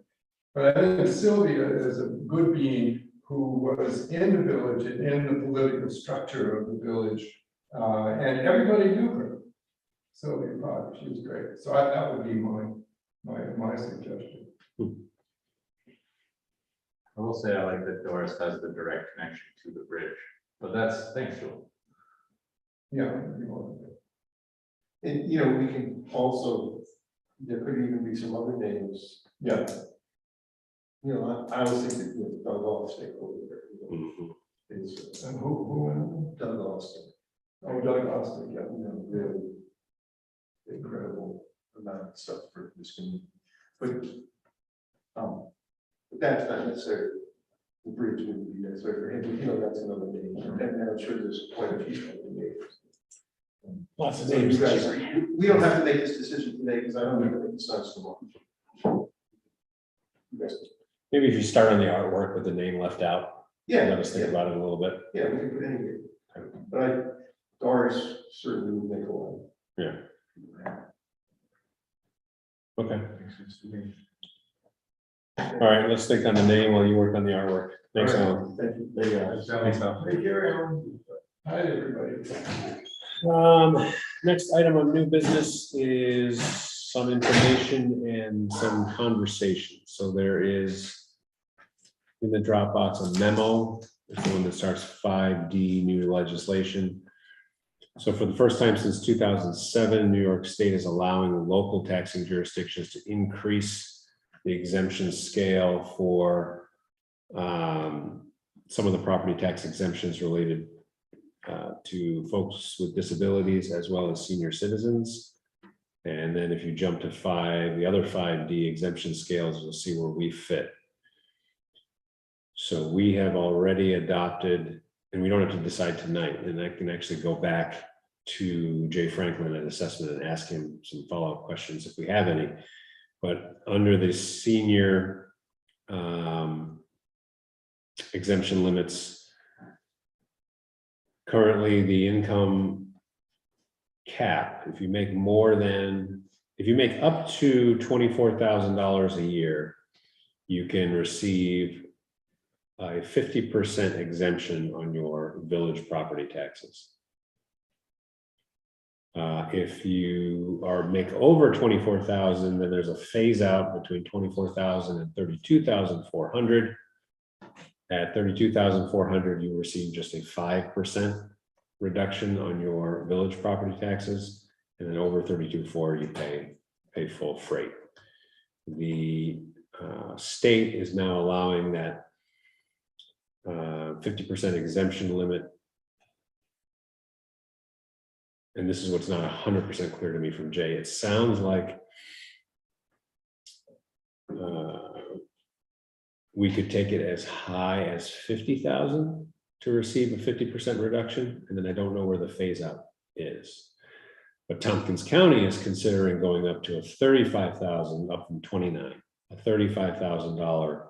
But I think Sylvia is a good being who was in the village and in the political structure of the village, and everybody knew her. Sylvia Potter, she was great. So that would be my suggestion. I will say I like that Doris has the direct connection to the bridge, but thanks, Joel. Yeah. You want to- And, you know, we can also, there could even be some other names. Yeah. You know, I always think that, you know, Doug Austin over there, is And who? Doug Austin. Oh, Doug Austin, yeah. You know, really incredible amount of stuff for this community. But that's not necessarily, the bridge wouldn't be necessary for him, but you know, that's another name. And I'm sure there's quite a few other names. Lots of So you names. guys, we don't have to make this decision today, because I don't think it's not tomorrow. You guys- Maybe if you start on the artwork with the name left out, Yeah, let us think yeah, about it a little bit. yeah, we can put anywhere. But Doris certainly would make a lot. Yeah. Okay, all right, let's think on the name while you work on the artwork. Thanks, Alan. Thank you. Thanks, Al. Take care, Alan. Hi, everybody. Next item of new business is some information and some conversation. So there is in the Dropbox a memo, it's the one that starts 5D new legislation. So for the first time since 2007, New York State is allowing local taxing jurisdictions to increase the exemption scale for some of the property tax exemptions related to folks with disabilities as well as senior citizens. And then if you jump to the other 5D exemption scales, you'll see where we fit. So we have already adopted, and we don't have to decide tonight, and I can actually go back to Jay Franklin at assessment and ask him some follow-up questions if we have any. But under the senior exemption limits, currently the income cap, if you make up to $24,000 a year, you can receive a 50% exemption on your village property taxes. If you make over 24,000, then there's a phase out between 24,000 and 32,400. At 32,400, you receive just a 5% reduction on your village property taxes, and then over 32,400, you pay full freight. the state is now allowing that 50% exemption limit. And this is what's not 100% clear to me from Jay. It sounds like we could take it as high as 50,000 to receive a 50% reduction, and then I don't know where the phase out is. But Tompkins County is considering going up to a 35,000 up from 29, a $35,000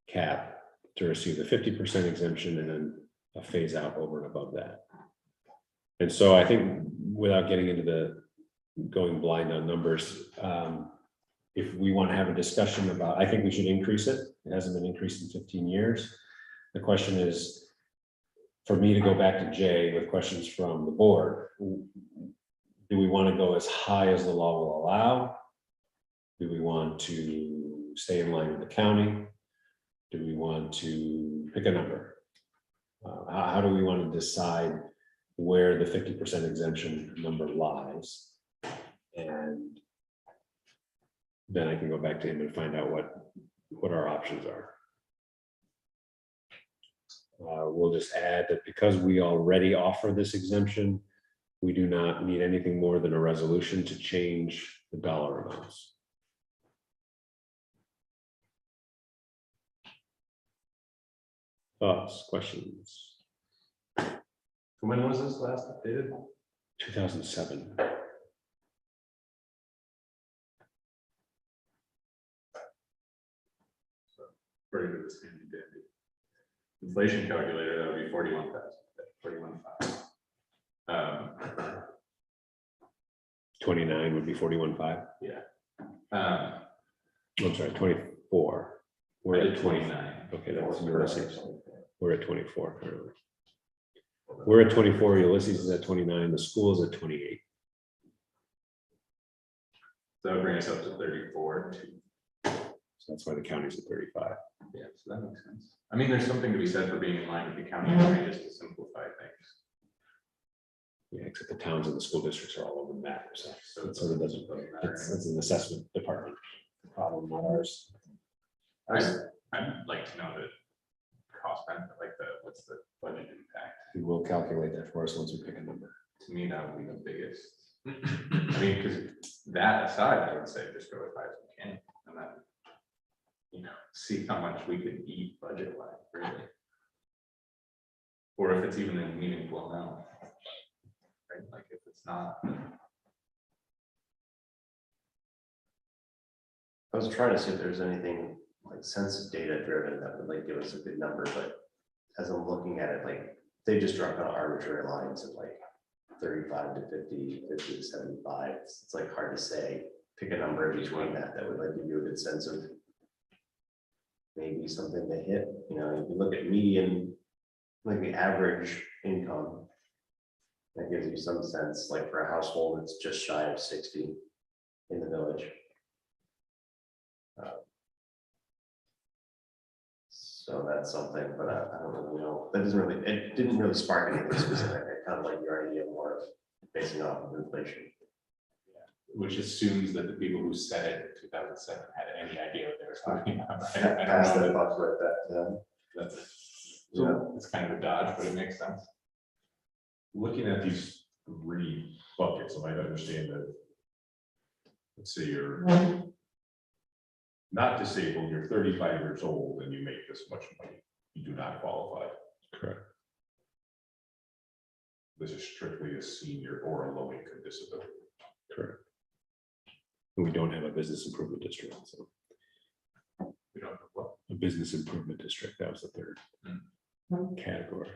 cap to receive the 50% exemption and then a phase out over and above that. And so I think without getting into the going blind on numbers, if we want to have a discussion about, I think we should increase it. It hasn't been increased in 15 years. The question is for me to go back to Jay with questions from the board. Do we want to go as high as the law will allow? Do we want to stay in line with the county? Do we want to pick a number? How do we want to decide where the 50% exemption number lies? And then I can go back to him and find out what our options are. We'll just add that because we already offer this exemption, we do not need anything more than a resolution to change the dollar amounts. Thoughts, questions? When was this last updated? 2007. Pretty good, this handy dandy. Inflation calculator, that would be 41,500. 29 would be 41.5. I'm sorry, 24. We're at 29. Okay, that's Ulysses. We're at 24 currently. We're at 24. Ulysses is at 29. The school is at 28. That would bring us up to 34. So that's why the county's at 35. Yeah, so that makes sense. I mean, there's something to be said for being in line with the county, anyway, just to simplify things. Yeah, except the towns and the school districts are all over the map. So So it sort of doesn't really matter. It's an assessment department problem, not ours. I'd like to know the cost benefit, like what's the budget impact? We will calculate that for us once we pick a number. To me, that would be the biggest. I mean, because that aside, I would say just go as high as we can, and then, see how much we could eat budget wise, really. Or if it's even a meaningful amount. Right, like if it's not. I was trying to see if there's anything like census data driven that would like give us a good number, but as I'm looking at it, like they just drop out arbitrary lines of like 35 to 50, 50 to 75. It's like hard to say, pick a number in between that would like give you a good sense of maybe something to hit. If you look at median, like the average income, that gives you some sense, like for a household, it's just shy of 60 in the village. So that's something, but I don't really know. It didn't really spark anything specific. I kind of like your idea more of basing off of inflation. Which assumes that the people who said it in 2007 had any idea what they were talking about. I Pass don't that know. thought right that. It's kind of a dodge, but it makes sense. Looking at these three buckets, I might understand that. Let's say you're not disabled, you're 35 years old and you make this much money, you do not qualify. Correct. This is strictly a senior or a low income disability. Correct. We don't have a business improvement district, so We don't know what. a business improvement district, that was the third category.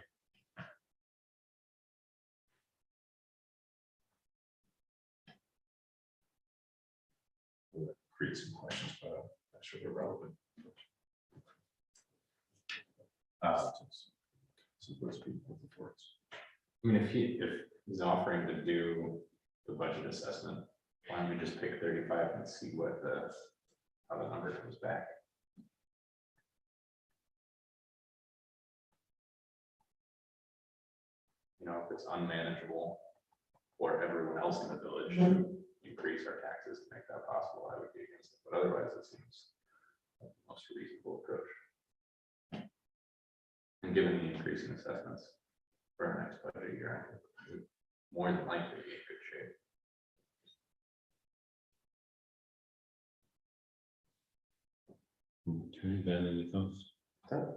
We'll create some questions, but I'm not sure they're relevant. So let's be with the courts. I mean, if he's offering to do the budget assessment, why don't we just pick 35 and see how the number comes back? If it's unmanageable for everyone else in the village, to increase our taxes to make that possible, I would be against it. But otherwise, it's most reasonable approach. And given the increase in assessments for our next budget year, I think we'd more than likely be in good shape. Okay, Ben, any thoughts?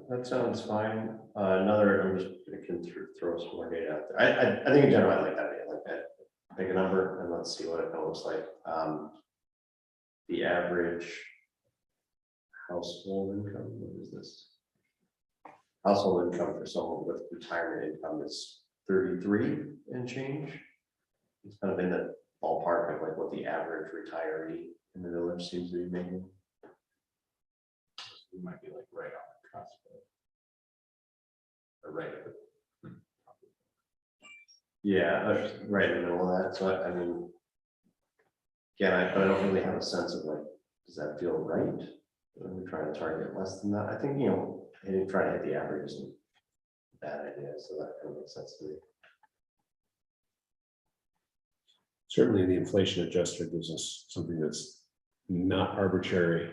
That sounds fine. I'm just gonna throw some more data out there. I think in general, I like that idea, like that. Pick a number and let's see what it looks like. The average household income, what is this? Household income for someone with retirement income is 33 and change. It's kind of in the ballpark of like what the average retiree in the village seems to be making. We might be like right on the cusp of, or right at the. Yeah, right in the middle of that. So I mean, again, but I don't really have a sense of like, does that feel right? Are we trying to target less than that? I think, trying to hit the average isn't a bad idea. So that kind of makes sense to me. Certainly, the inflation adjuster gives us something that's not arbitrary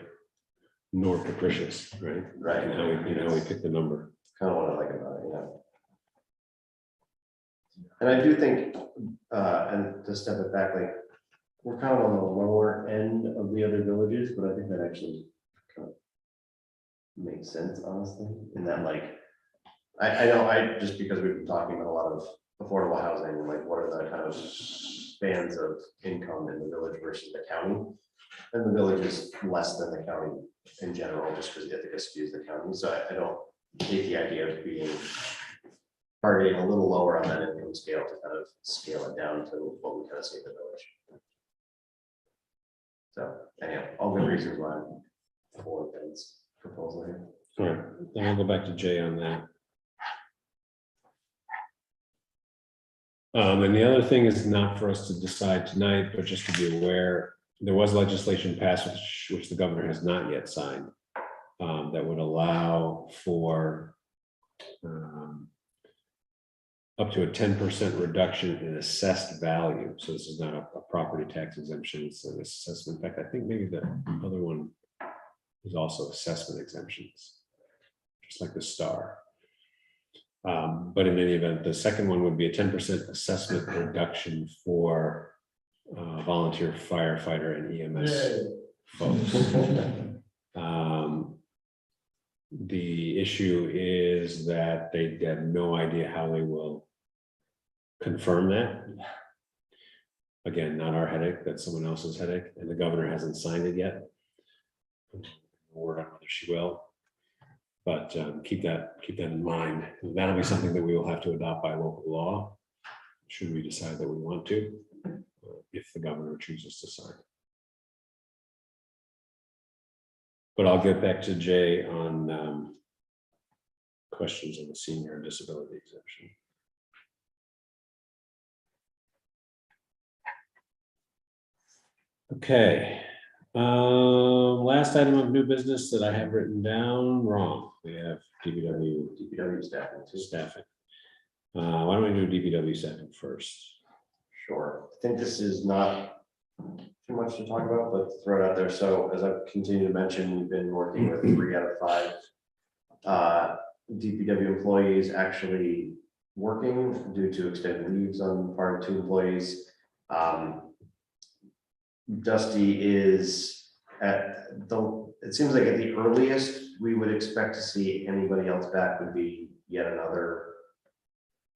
nor capricious, right? Right. And how we pick the number. Kind of what I like about it, And I do think, and to step it back, like, we're kind of on the lower end of the other villages, but I think that actually kind of makes sense, honestly, in that, like, I know, just because we've been talking about a lot of affordable housing, and like, what are the kind of spans of income in the village versus the county? And the village is less than the county in general, just because Ithaca skews the county, so I don't hate the idea of being targeting a little lower on that income scale to kind of scale it down to what we kind of see in the village. So anyhow, all the reasons why I'm for Ben's proposal here. All right, then I'll go back to Jay on that. And the other thing is not for us to decide tonight, but just to be aware, there was legislation passed, which the governor has not yet signed, that would allow for up to a 10% reduction in assessed value. So this is not a property tax exemption, it's an assessment. In fact, I think maybe the other one is also assessment exemptions, just like the star. But in any event, the second one would be a 10% assessment reduction for volunteer firefighter and EMS folks. The issue is that they have no idea how they will confirm that. Again, not our headache, that's someone else's headache, and the governor hasn't signed it yet. Word on whether she will, but keep that in mind. That'll be something that we will have to adopt by local law, should we decide that we want to, if the governor chooses to sign. But I'll get back to Jay on questions on the senior and disability exemption. Okay. Last item of new business that I have written down wrong. We have DPW staffing too. staffing. Why don't we do DPW staffing first? Sure. I think this is not too much to talk about, but throw it out there. So as I've continued to mention, we've been working with 3 out of 5 DPW employees actually working due to extended leaves on the part of 2 employees. Dusty is it seems like at the earliest we would expect to see anybody else back would be yet another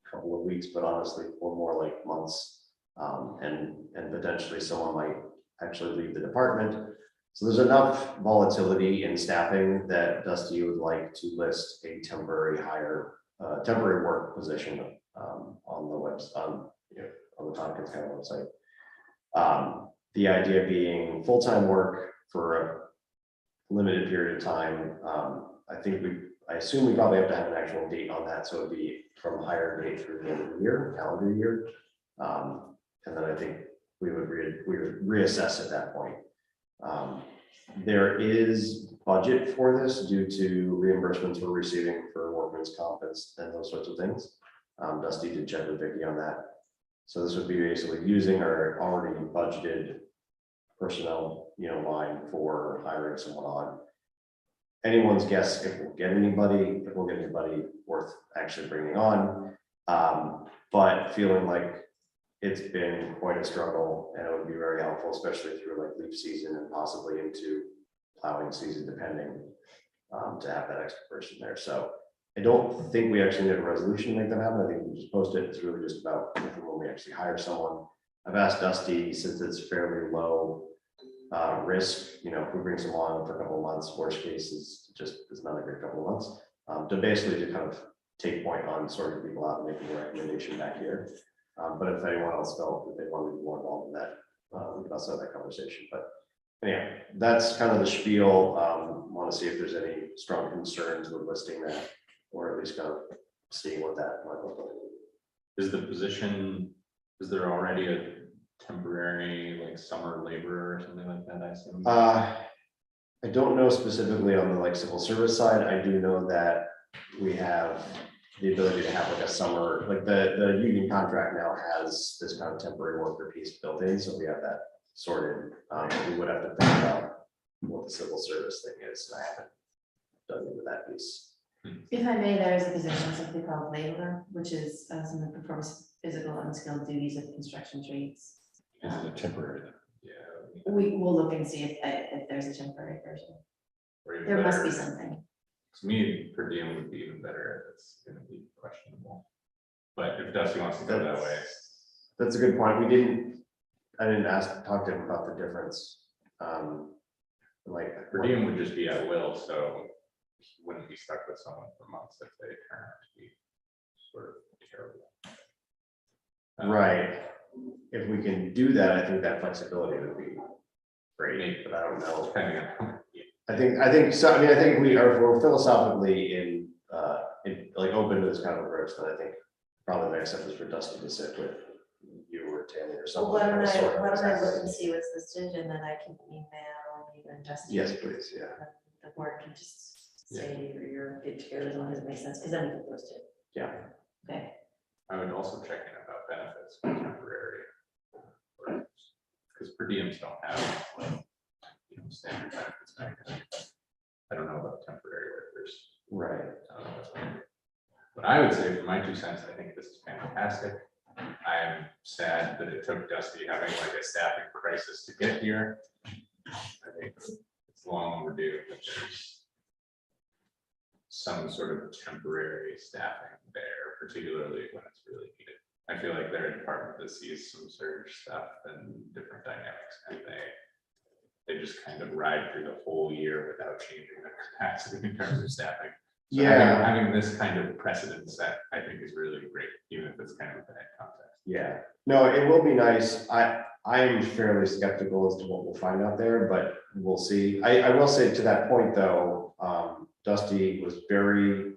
couple of weeks, but honestly, or more like months. And potentially someone might actually leave the department. So there's enough volatility in staffing that Dusty would like to list a temporary hire, temporary work position on the website, on the Tompkins County website. The idea being full-time work for a limited period of time. I assume we probably have to have an actual date on that, so it'd be from hire date through the end of the year, calendar year. And then I think we would reassess at that point. There is budget for this due to reimbursements we're receiving for workman's comp and those sorts of things. Dusty did check with Vicky on that. So this would be basically using our already budgeted personnel, line for hiring someone on. anyone's guess if we'll get anybody, worth actually bringing on. But feeling like it's been quite a struggle, and it would be very helpful, especially through like leaf season and possibly into plowing season, depending, to have that extra person there. So I don't think we actually need a resolution to make that happen. I think we just post it. It's really just about when we actually hire someone. I've asked Dusty, since it's fairly low risk, if we bring someone on for a couple of months, worst case is just, it's not a great couple of months, to basically to kind of take point on sorting people out and making a recommendation back here. But if anyone else felt that they wanted to be more involved in that, we could also have that conversation. But anyhow, that's kind of the spiel. Want to see if there's any strong concerns with listing that, or at least kind of seeing what that might look like. Is the position, is there already a temporary like summer laborer or something like that, I assume? I don't know specifically on the like civil service side. I do know that we have the ability to have like a summer, like the union contract now has this kind of temporary worker piece built in, so we have that sorted. We would have to think about what the civil service thing is. I haven't done into that piece. If I may, there is a position simply called laborer, which is someone who performs physical unskilled duties of construction trades. Is it a temporary? Yeah. We will look and see if there's a temporary version. Or even There must be better, something. to me, per diem would be even better if it's gonna be questionable. But if Dusty wants to go that way, That's a good point. I didn't talk to him about the difference. Like per diem would just be at will, so he wouldn't be stuck with someone for months if they turn out to be sort of terrible. right. If we can do that, I think that flexibility would be great, but I don't know. Depending on, I think so. I mean, I think we're philosophically in like open to this kind of approach, but I think probably the next step is for Dusty to sit with you or Tammy or Well, someone. why to don't kind of sort out I look exactly. and see what's listed, and then I can email you and Dusty. Yes, please, yeah. The board can just say you're good to go as long as it makes sense, because then we can post it. Yeah. Okay. I would also check in about benefits for temporary. Because per diems don't have like, standard benefits packages. I don't know about temporary workers. Right. But I would say, for my 2 cents, I think this is fantastic. I'm sad that it took Dusty having like a staffing crisis to get here. I think it's long overdue that there's some sort of temporary staffing there, particularly when it's really needed. I feel like they're a department that sees some surge stuff and different dynamics, and they just kind of ride through the whole year without changing their capacity in terms of staffing. So Yeah. having this kind of precedent set, I think is really great, even if it's kind of a bad context. Yeah. No, it will be nice. I am fairly skeptical as to what we'll find out there, but we'll see. I will say to that point though, Dusty was very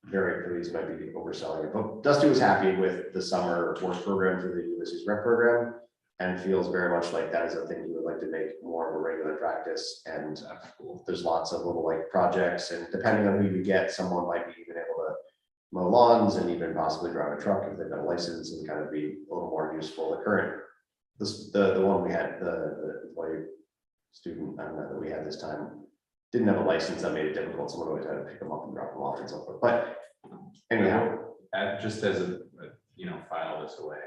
very pleased, might be overselling it, but Dusty was happy with the summer work program for the Ulysses rep program and feels very much like that is a thing he would like to make more of a regular practice. And there's lots of little like projects, and depending on who you get, someone might be even able to mow lawns and even possibly drive a truck if they've got a license and kind of be a little more useful. The current, the one we had, the employee student that we had this time didn't have a license. That made it difficult. Someone always had to pick them up and drop them off and so forth. But anyhow, Just as a file this away.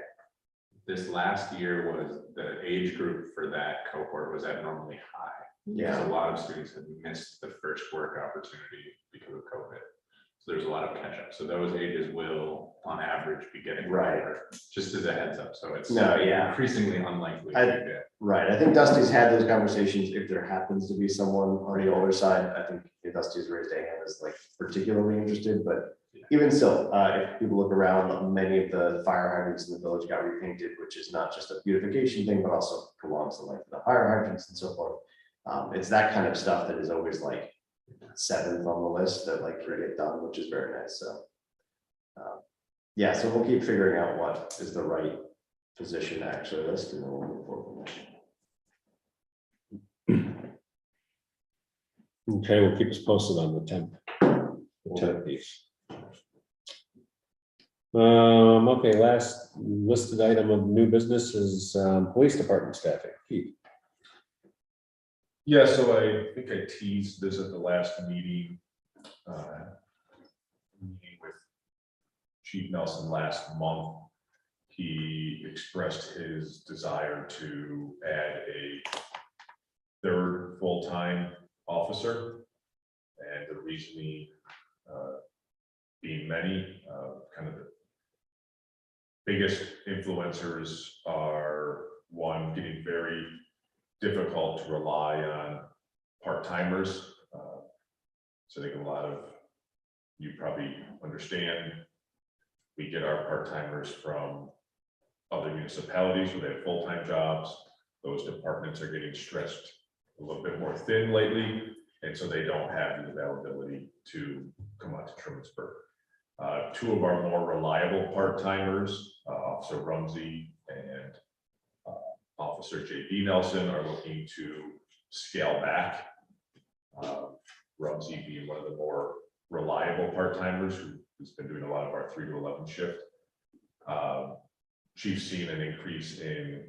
This last year was the age group for that cohort was abnormally high. yeah, A lot of students had missed the first work opportunity because of COVID. So there's a lot of catch up. So those ages will, on average, be getting Right. older, just as a heads up. So it's No, yeah. increasingly unlikely I- to get. right. I think Dusty's had those conversations. If there happens to be someone on the older side, I think Dusty's raised a hand is like particularly interested, but even still, if people look around, many of the fire hydrants in the village got repainted, which is not just a beautification thing, but also prolongs the life of the fire hydrants and so forth. It's that kind of stuff that is always like 7th on the list that like can get done, which is very nice. So yeah, so we'll keep figuring out what is the right position to actually list, and then we'll move forward from there. Okay, we'll keep us posted on the temp piece. Okay, last listed item of new business is police department staffing. Keith. Yeah, so I think I teased this at the last meeting. Meeting with Chief Nelson last month. He expressed his desire to add a third full-time officer. And the reasoning being many, kind of the biggest influencers are, one, getting very difficult to rely on part-timers. So I think a lot of you probably understand, we get our part-timers from other municipalities where they have full-time jobs. Those departments are getting stretched a little bit more thin lately, and so they don't have the availability to come out to Trumansburg. Two of our more reliable part-timers, Officer Rumsey and Officer J.D. Nelson, are looking to scale back. Rumsey being one of the more reliable part-timers who's been doing a lot of our 3 to 11 shift. Chief's seen an increase in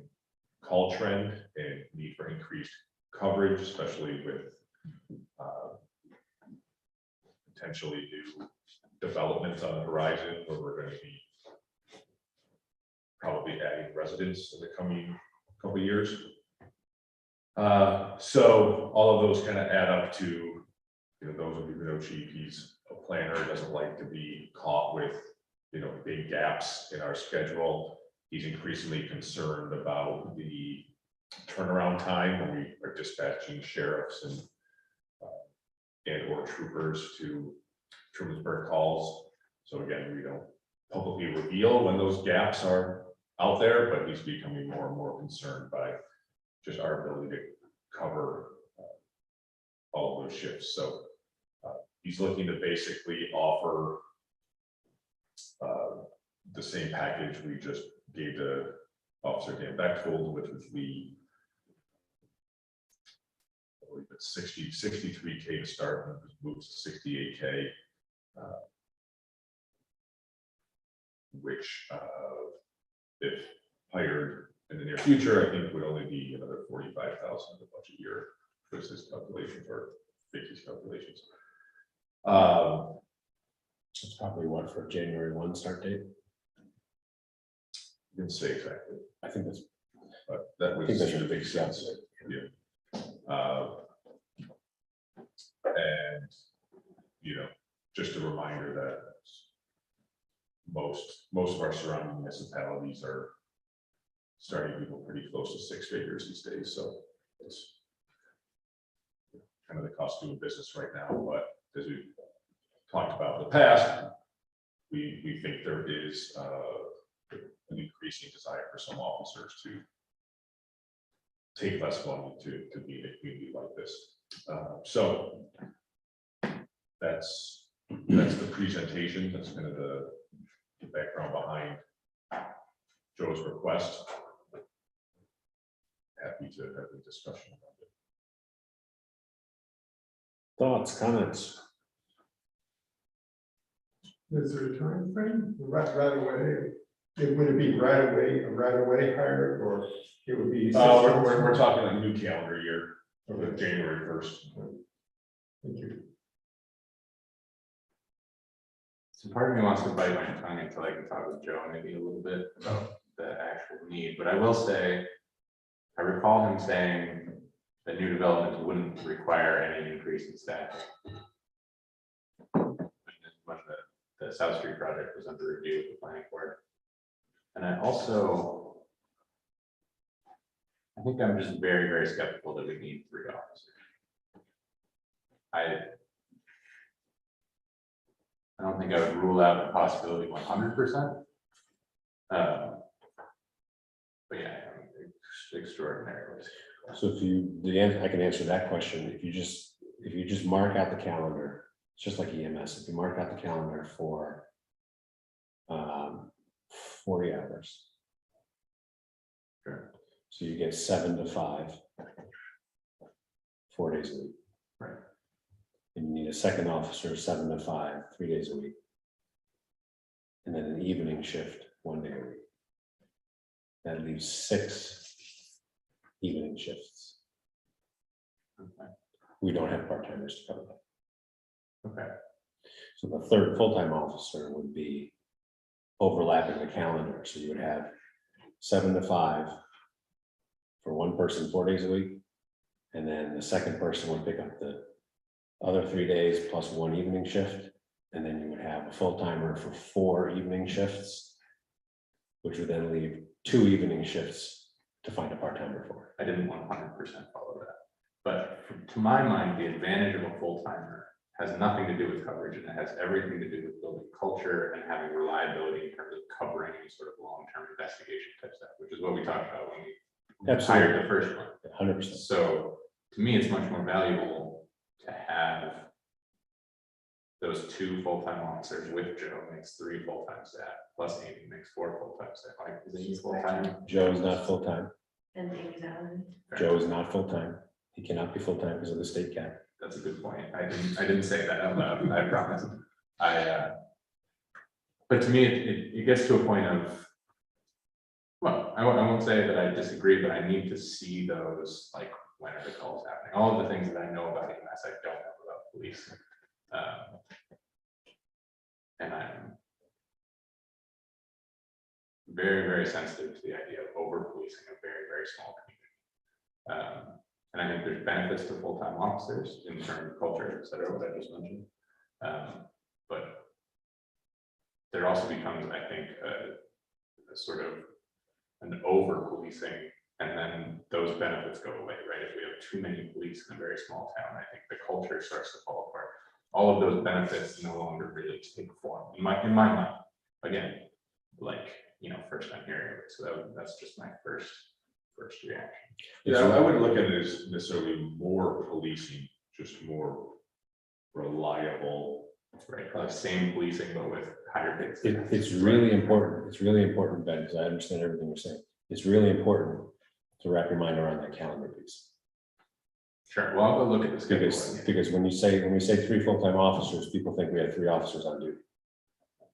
call trend and need for increased coverage, especially with potentially new developments on the horizon, where we're going to be probably adding residents in the coming couple of years. So all of those kind of add up to, those of you who know Chief, he's a planner, doesn't like to be caught with, big gaps in our schedule. He's increasingly concerned about the turnaround time when we are dispatching sheriffs and or troopers to Trumansburg calls. So again, we don't publicly reveal when those gaps are out there, but he's becoming more and more concerned by just our ability to cover all of those shifts. So he's looking to basically offer the same package we just gave to Officer Dan Beckfold, which was I believe it's 63K to start, and it moves to 68K, which if hired in the near future, I think would only be another 45,000 in the budget year versus calculations or Vicky's calculations. It's probably what, for January 1 start date? Didn't say exactly, I think that's, but that I would think that's seem a to big make sense. sense. And just a reminder that most of our surrounding municipalities are starting to go pretty close to 6 figures these days. So it's kind of the cost of doing business right now. But as we talked about in the past, we think there is an increasing desire for some officers to take less money to be in a community like this. So that's the presentation. That's kind of the background behind Joe's request. Happy to have a discussion about it. Thoughts, comments? Is there a time frame? Right away? Would it be right away hired, or it would be? We're talking like new calendar year, or January 1st. Thank you. So part of me wants to bite my tongue until I can talk with Joe maybe a little bit about the actual need, but I will say, I recall him saying that new development wouldn't require any increase in staffing. When the South Street project was under review with the planning board. And I think I'm just very, very skeptical that we need 3 officers. I don't think I would rule out the possibility 100%. But yeah, extraordinarily. So I can answer that question. If you just mark out the calendar, it's just like EMS. If you mark out the calendar for 40 hours. Sure. So you get 7 to 5, 4 days a week. Right. And you need a second officer, 7 to 5, 3 days a week. And then an evening shift, 1 day a week. That leaves 6 evening shifts. Okay. We don't have part-timers to cover that. Okay, So the third full-time officer would be overlapping the calendar, so you would have 7 to 5 for one person 4 days a week. And then the second person would pick up the other 3 days plus one evening shift. And then you would have a full-timer for 4 evening shifts, which would then leave 2 evening shifts to find a part-timer for. I didn't 100% follow that. But to my mind, the advantage of a full-timer has nothing to do with coverage, and it has everything to do with building culture and having reliability in terms of covering any sort of long-term investigation type stuff, which is what we talked about when we Absolutely. hired the first one. 100%. So to me, it's much more valuable to have those 2 full-time officers with Joe makes 3 full-time staff, plus Amy makes 4 full-time staff. Like, is Amy full-time? Joe is not full-time. And Amy's hourly. Joe is not full-time. He cannot be full-time because of the state cap. That's a good point. I didn't say that out loud, I promise. But to me, it gets to a point of, well, I won't say that I disagree, but I need to see those, like, when are the calls happening? All of the things that I know about EMS, I don't know about police. And I'm very, very sensitive to the idea of over-policing a very, very small community. And I think there's benefits to full-time officers in terms of culture, et cetera, what I just mentioned. But there also becomes, I think, a sort of an over-policing, and then those benefits go away, right? If we have too many police in a very small town, I think the culture starts to fall apart. All of those benefits no longer really take form in my mind. Again, like, first time hearing of it, so that's just my first reaction. Yeah, I wouldn't look at it as necessarily more policing, just more reliable. Right, the same policing, but with higher rates. It's really important. It's really important, Ben, because I understand everything you're saying. It's really important to wrap your mind around that calendar piece. Sure, well, I'll go look at the schedule. Because when we say 3 full-time officers, people think we have 3 officers on duty.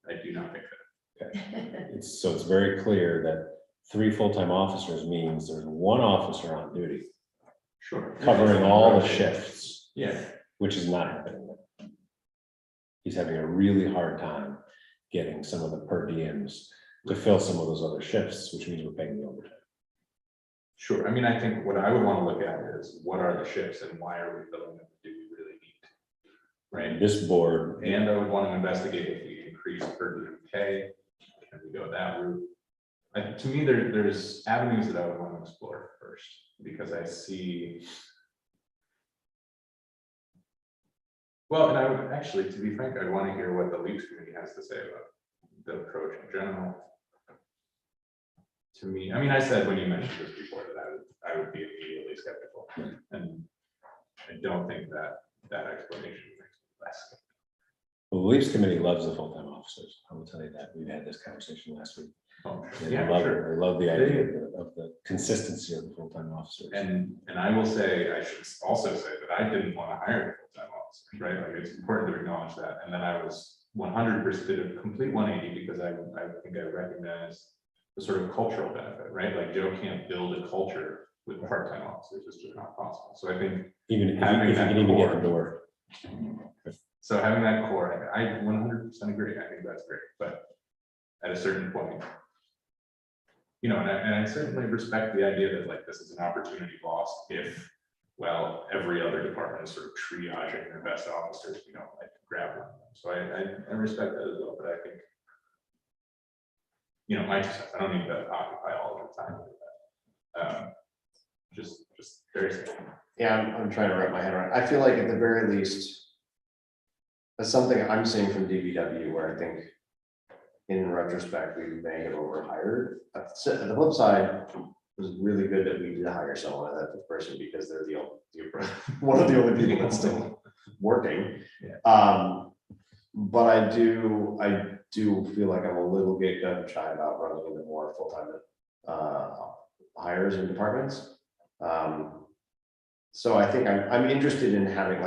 I do not think that. It's very clear that 3 full-time officers means there's 1 officer on duty Sure. covering all the shifts, Yeah, which is not happening. He's having a really hard time getting some of the per diems to fill some of those other shifts, which means we're paying the overtime. sure. I mean, I think what I would want to look at is what are the shifts and why are we filling them? Do we really need? Right. This board, And I would want to investigate if we increase per diem pay, and we go that route. To me, there's avenues that I would want to explore first, because I see. Well, and I would actually, to be frank, I want to hear what the Leaks Committee has to say about the approach in general. To me, I mean, I said when you mentioned this before that I would be immediately skeptical, and I don't think that explanation makes me less. the Leaks Committee loves the full-time officers. I will tell you that. We've had this conversation last week. Oh, They yeah, love sure. it. They love the idea of the consistency of the full-time officers. And I will say, I should also say that I didn't want to hire a full-time officer, right? Like, it's important to acknowledge that. And then I was 100% did a complete 180 because I think I recognize the sort of cultural benefit, right? Like, Joe can't build a culture with part-time officers. It's just not possible. So I think Even if having you that can even get core- them to work. so having that core, I 100% agree. I think that's great. But at a certain point, and I certainly respect the idea that, like, this is an opportunity lost if, well, every other department is sort of triaging their best officers, like, grab one of them. So I respect that as well, but I think, my 2 cents, I don't need to occupy all of the time with that. Just very simple. Yeah, I'm trying to wrap my head around. I feel like at the very least, that's something I'm seeing from DBW where I think in retrospect, we may have overhired. At the flip side, it was really good that we did hire someone at that person because they're one of the only people that's still working. Yeah. But I do feel like I'm a little bit gun shy about running into more full-time hires in departments. So I think I'm interested in having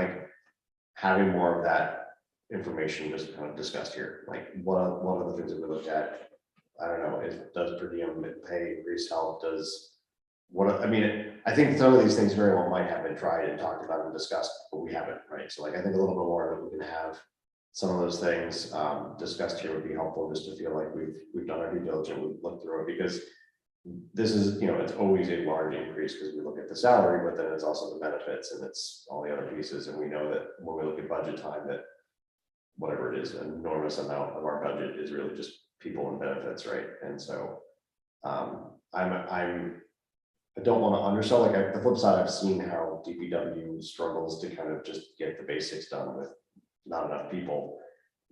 more of that information just kind of discussed here. Like, one of the things that we looked at, I don't know, does per diem pay increase help? Does I mean, I think some of these things very well might have been tried and talked about and discussed, but we haven't, right? So like, I think a little bit more that we can have some of those things discussed here would be helpful, just to feel like we've done our due diligence, we've looked through it, because this is, you know, it's always a large increase because we look at the salary, but then it's also the benefits and it's all the other pieces. And we know that when we look at budget time, that whatever it is, an enormous amount of our budget is really just people and benefits, right? And so I don't want to undersell, like the flip side, I've seen how DPW struggles to kind of just get the basics done with not enough people.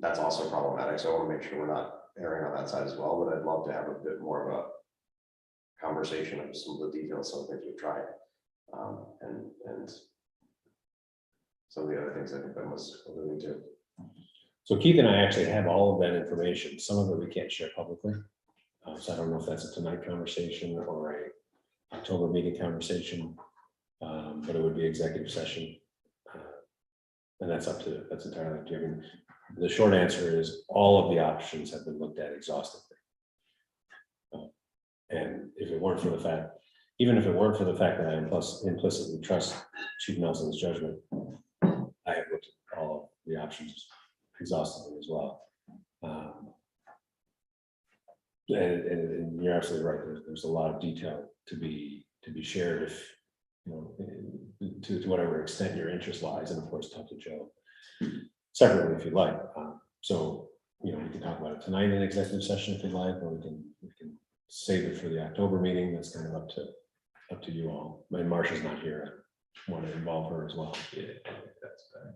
That's also problematic. So I want to make sure we're not erring on that side as well, but I'd love to have a bit more of a conversation of some of the details, some of the things we've tried. And some of the other things I think Ben was alluding to. So Keith and I actually have all of that information. Some of it we can't share publicly. So I don't know if that's a tonight conversation or a October meeting conversation. But it would be executive session. And that's entirely up to you. I mean, the short answer is all of the options have been looked at exhaustively. And if it weren't for the fact, even if it weren't for the fact that I implicitly trust Chief Nelson's judgment, I have looked at all of the options exhaustively as well. And you're absolutely right. There's a lot of detail to be shared if, you know, to whatever extent your interest lies, and of course talk to Joe separately if you'd like. So, you know, we can talk about it tonight in executive session if you'd like, or we can save it for the October meeting. That's kind of up to you all. And Marcia's not here. I want to involve her as well. Yeah, that's fair.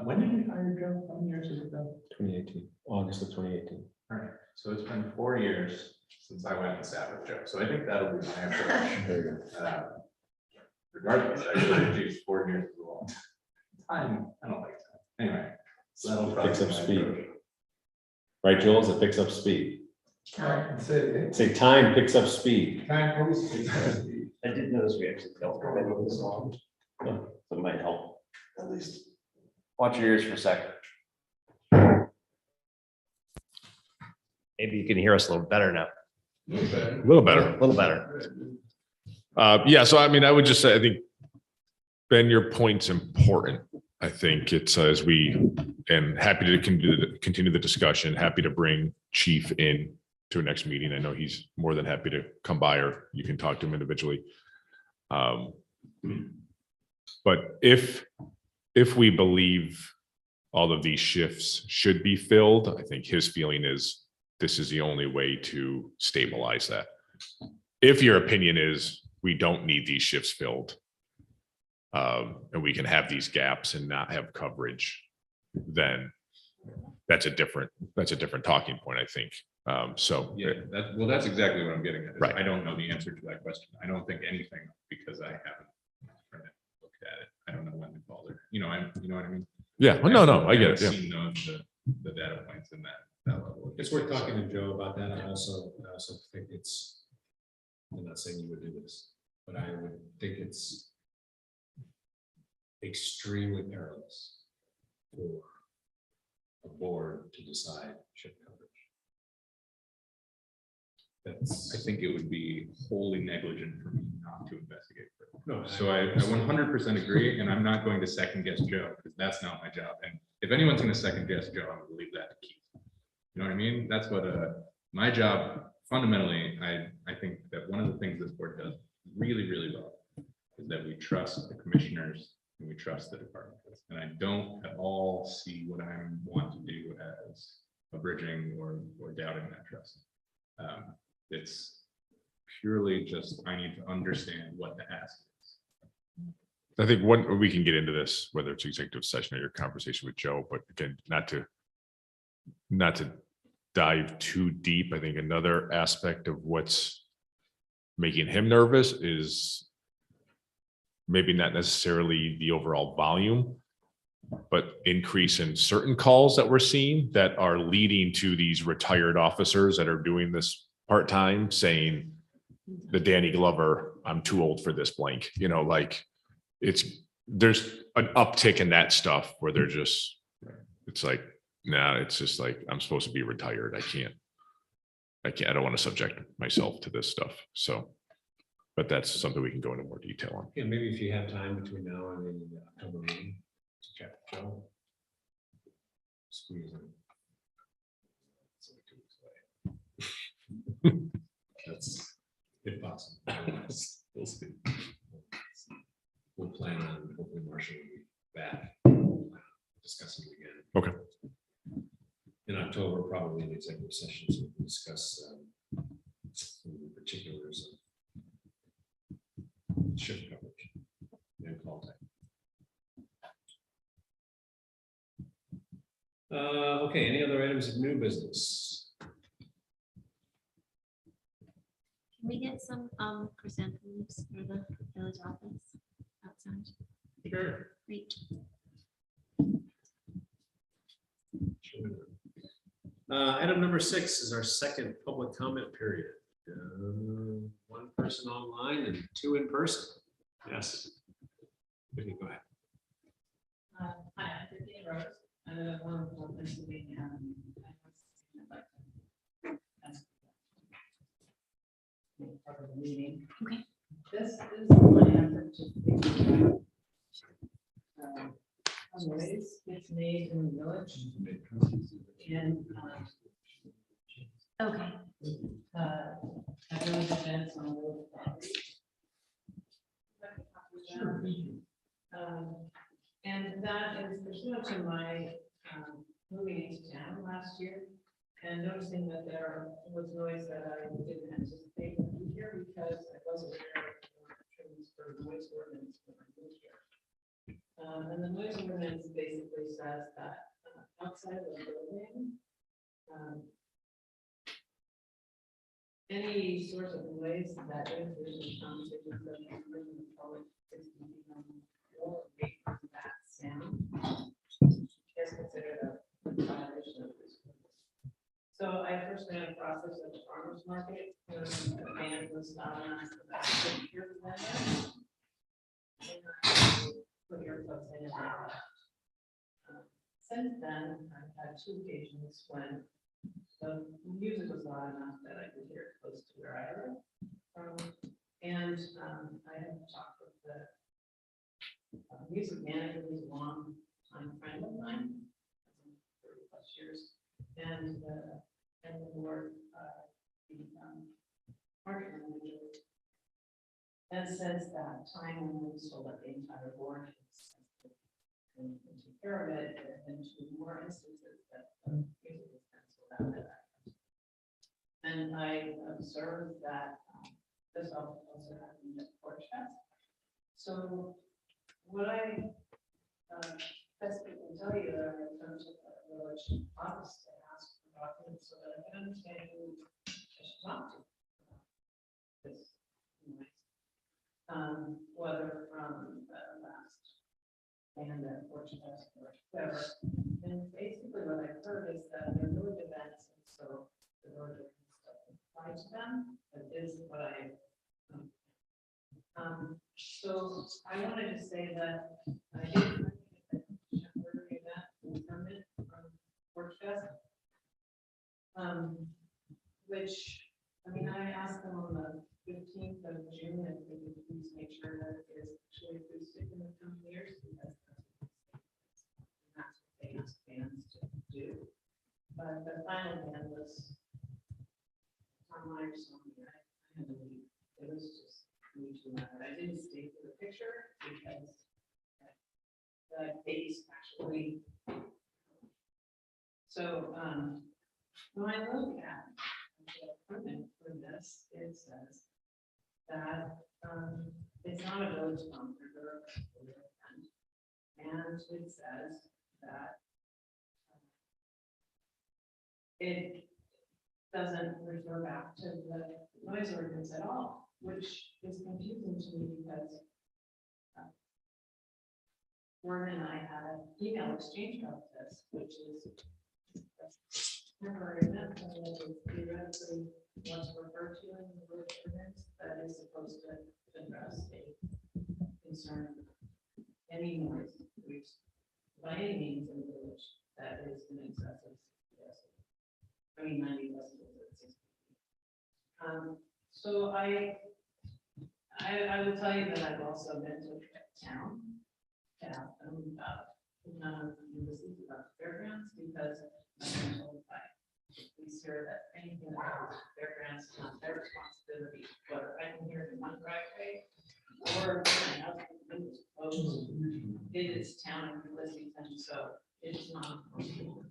When did you hire Joe? How many years has it been? 2018, August of 2018. All right, so it's been 4 years since I went and sat with Joe, so I think that'll be my approach. Very good. Regardless, I really geez, 4 years is a long time. I don't like that. Anyway, so that'll probably Picks be up my speed. approach. Right, Jules? It picks up speed. Say it again. Say time picks up speed. Time always takes us. I did notice we actually don't go over this long. So it might help, at least. Watch your ears for a second. Maybe you can hear us a little better now. A little better. A little better. Yeah, so I mean, I would just say, I think, Ben, your point's important. I think it's as and happy to continue the discussion, happy to bring Chief in to a next meeting. I know he's more than happy to come by, or you can talk to him individually. But if we believe all of these shifts should be filled, I think his feeling is this is the only way to stabilize that. If your opinion is we don't need these shifts filled, and we can have these gaps and not have coverage, then that's a different talking point, I think. So Yeah, that's exactly what I'm getting at. Is Right. I don't know the answer to that question. I don't think anything because I haven't looked at it. I don't know when they called it. You know what I mean? yeah, well, no, I get it. Yeah. Seen the data points in that level. It's worth talking to Joe about that. I also think it's, I'm not saying you would do this, but I would think it's extremely perilous for a board to decide shift coverage. I think it would be wholly negligent for me not to investigate. No, So I 100% agree, and I'm not going to second guess Joe because that's not my job. And if anyone's going to second guess Joe, I'm going to leave that to Keith. You know what I mean? That's what my job fundamentally. I think that one of the things this board does really, really well is that we trust the commissioners and we trust the department heads. And I don't at all see what I want to do as abridging or doubting that trust. It's purely just I need to understand what the ask is. I think we can get into this, whether it's executive session or your conversation with Joe, but again, not to dive too deep. I think another aspect of what's making him nervous is maybe not necessarily the overall volume, but increase in certain calls that we're seeing that are leading to these retired officers that are doing this part-time saying the Danny Glover, I'm too old for this blank, you know, like there's an uptick in that stuff where they're just, it's like, nah, it's just like, I'm supposed to be retired. I don't want to subject myself to this stuff. So But that's something we can go into more detail on. Yeah, maybe if you have time between now and the October meeting, to chat with Joe. Squeeze in. It's only 2 weeks away. That's if possible. Otherwise, we'll see. We'll plan on, hopefully Marshall will be back. Discuss it again. Okay. In October, probably in executive sessions, we can discuss some of the particulars of shift coverage and call time. Okay, any other items of new business? Can we get some chrysanthemums for the village office outside? Sure. Great. Item number 6 is our second public comment period. 1 person online and 2 in person. Yes. Okay, go ahead. Hi, I'm Vivian Rose. I live in Pennsylvania. Part of the meeting. Okay. This is my effort to ways it's made in the village. And Okay. I really depends on the property. And that is pursuant to my moving into town last year and noticing that there was noise that I didn't anticipate would be here because I wasn't aware of the trees for noise ordinance when I moved here. And the noise ordinance basically says that outside of the building, any source of noise that interferes with conversations that are in the public 60 feet on the floor, that sound is considered a violation of this. So I first ran a process at the farmer's market, where the man was not asked about 6 years of that. And I put earplugs in and out. Since then, I've had 2 occasions when the music was loud enough that I could hear it close to where I live. And I have talked with the music manager, who's a long-time friend of mine, 30+ years, and the board, the market manager. And since that time, when we told that the entire board and take care of it, there have been 2 more instances that music was canceled out. And I observed that this also happened at Porch Fest. So what I best can tell you that I come to the village office to ask for documents so that I can understand who I should talk to. This noise. Whether from the last band at Porch Fest or whatever. And basically what I've heard is that they're village events, and so the village stuff apply to them. That is what I. So I wanted to say that I did that permit from Porch Fest. Which, I mean, I asked them on the 15th of June if they could please make sure that it is actually acoustic in the coming years, because that's what they asked bands to do. But the final band was Tom Myers song. I had to leave. It was just way too loud. I didn't stay for the picture because the bass actually. So when I look at the permit for this, it says that it's not a village sponsored event, and it says that it doesn't refer back to the noise ordinance at all, which is confusing to me because Warren and I had an email exchange about this, which is temporary event, and it is theoretically what's referred to in the village ordinance that is supposed to address a concern, any noise, which by any means in the village that is in excess of 60 decibels. I mean 90 decibels at 60. So I I will tell you that I've also been to a town. To ask them about, this is about fairgrounds, because I've been told by the police here that anything about fairgrounds is not their responsibility, whether I can hear it in one driveway or my house is closed. It is town and Lexington, so it's not enforceable.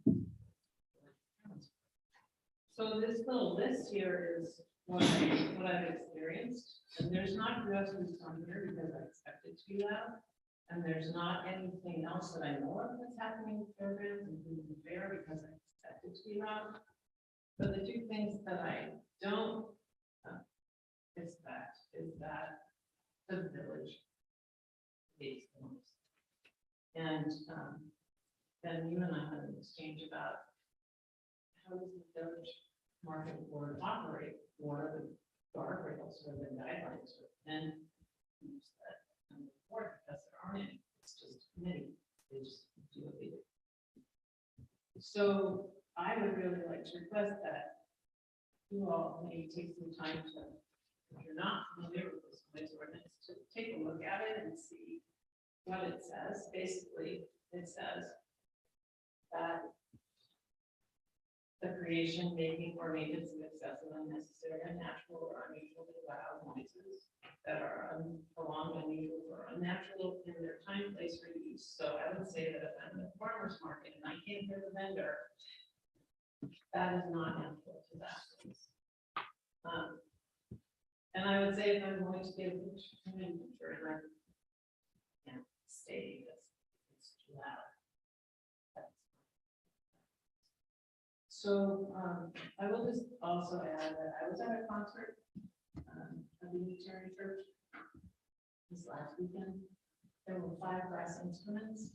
So this little list here is what I've experienced, and there's not groceries on here because I expect it to be loud. And there's not anything else that I know of that's happening with fairgrounds, including the fair, because I expect it to be loud. But the two things that I don't expect is that the village is the most. And then you and I had an exchange about how does the village market board operate? What are the guardrails or the guidelines? And you said, board, because there aren't any, it's just a committee, they just do what they do. So I would really like to request that you all maybe take some time to, if you're not familiar with this noise ordinance, to take a look at it and see what it says. Basically, it says that the creation, making, or maintenance of excessive, unnecessary, unnatural, or unusually loud noises that are prolonged, unusual, or unnatural in their time, place, or use. So I would say that if I'm at the farmer's market and I can't hear the vendor, that is not natural to that place. And I would say if I'm going to give a picture and I can't stay, it's too loud. So I will just also add that I was at a concert at the Unitarian Church this last weekend. There were 5 brass instruments.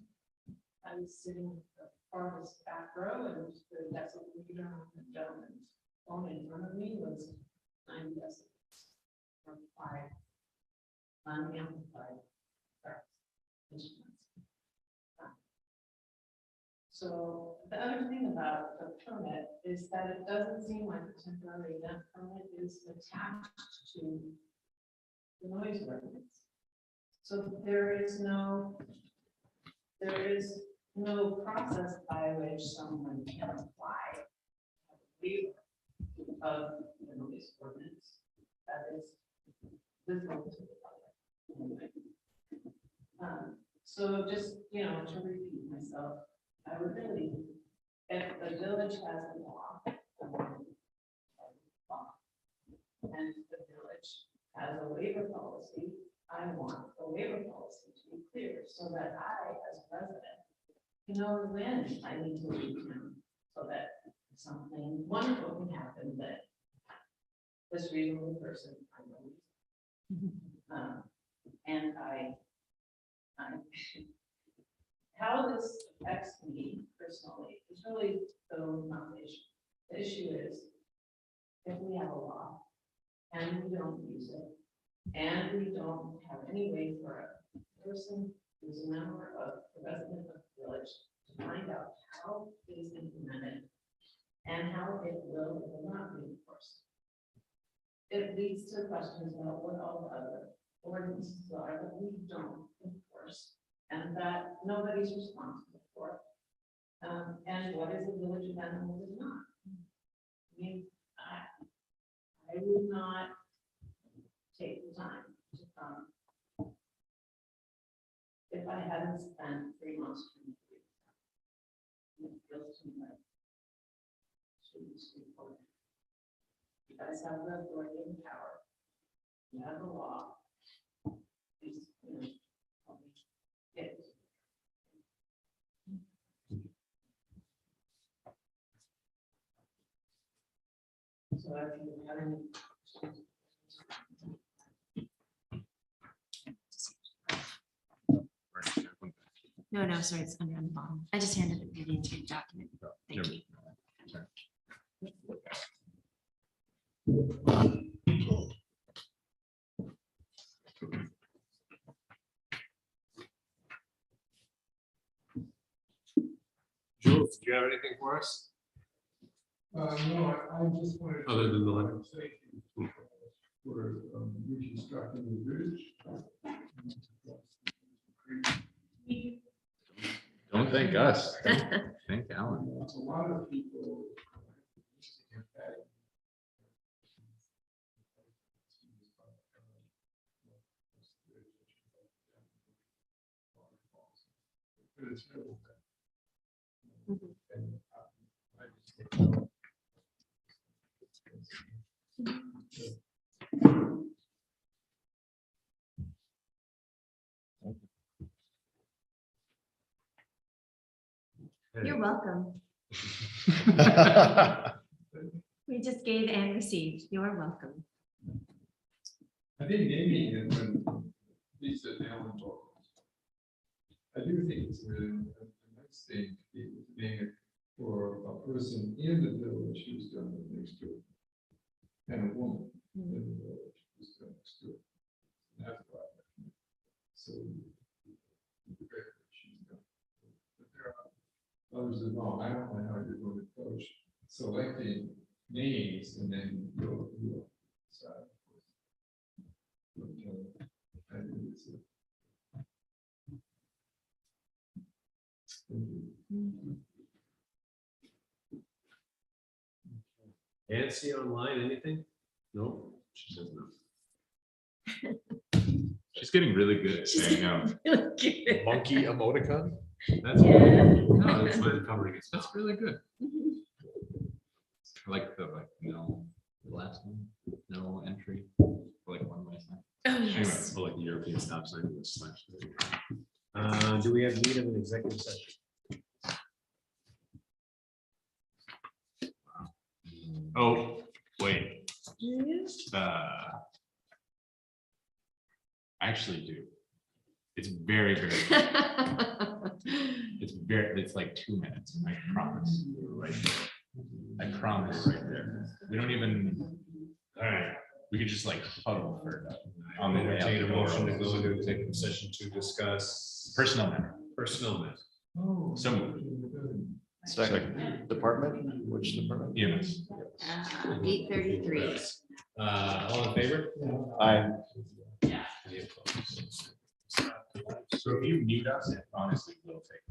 I was sitting the farthest back row, and the decibel meter on the gentleman's phone in front of me was 90 decibels from 5 unamplified brass instruments. So the other thing about the permit is that it doesn't seem like the temporary event permit is attached to the noise ordinance. So there is no process by which someone can apply a waiver of the noise ordinance that is visible to the public. So just, to repeat myself, I would really, if the village has a law, and the village has a waiver policy, I want the waiver policy to be clear, so that I, as a resident, know when I need to leave town, so that something wonderful can happen that this reasonable person, I know, and how this affects me personally is really not the issue. The issue is if we have a law and we don't use it, and we don't have any way for a person who's a member of the resident of the village to find out how it is implemented and how it will or will not be enforced. It leads to questions about what all the other ordinances are that we don't enforce and that nobody's responsible for. And what is a village event and what is not. I mean, I would not take the time to come if I hadn't spent 3 months trying to do it. It feels to me like it's important. You guys have the authority and power. You have the law. Please, help me get it. So if you have any questions. No, sorry, it's under on the bottom. I just handed it to the entire document. Thank you. Jules, do you have anything for us? No, I just wanted. Other than the letter? For reconstructing the bridge. Don't thank us. Thank Alan. A lot of people. But it's really. And I just think- You're welcome. We just gave and received. You're welcome. I think maybe when Lisa and Alan talk, I do think it's really a nice thing to be being for a person in the village who's done it next to it. And a woman in the village who's done next to it. And that's why. So. Great what she's done. But there are others that know, I don't know how you're going to approach selecting names and then you'll decide. But, I think it's a- Thank you. Nancy online, anything? No? She says no. She's getting really good at saying no. Monkey emoticon? That's, no, that's what covering it. That's really good. I like the no, the last one, no entry, like one way sign. Oh, Anyway, yes. like the European stop sign with a slash. Do we have need of an executive session? Oh, wait. I actually do. It's very, it's like 2 minutes, I promise, right there. I promise right there. We don't even, all right, we could just like huddle for on the way out Entertain the a door. motion to go into executive session to discuss Personnel matter. personnel matters. Oh. So moved. Second, department, which department? EMS. 8:33. All in favor? I, Any opposed? So if you mute us, it honestly will take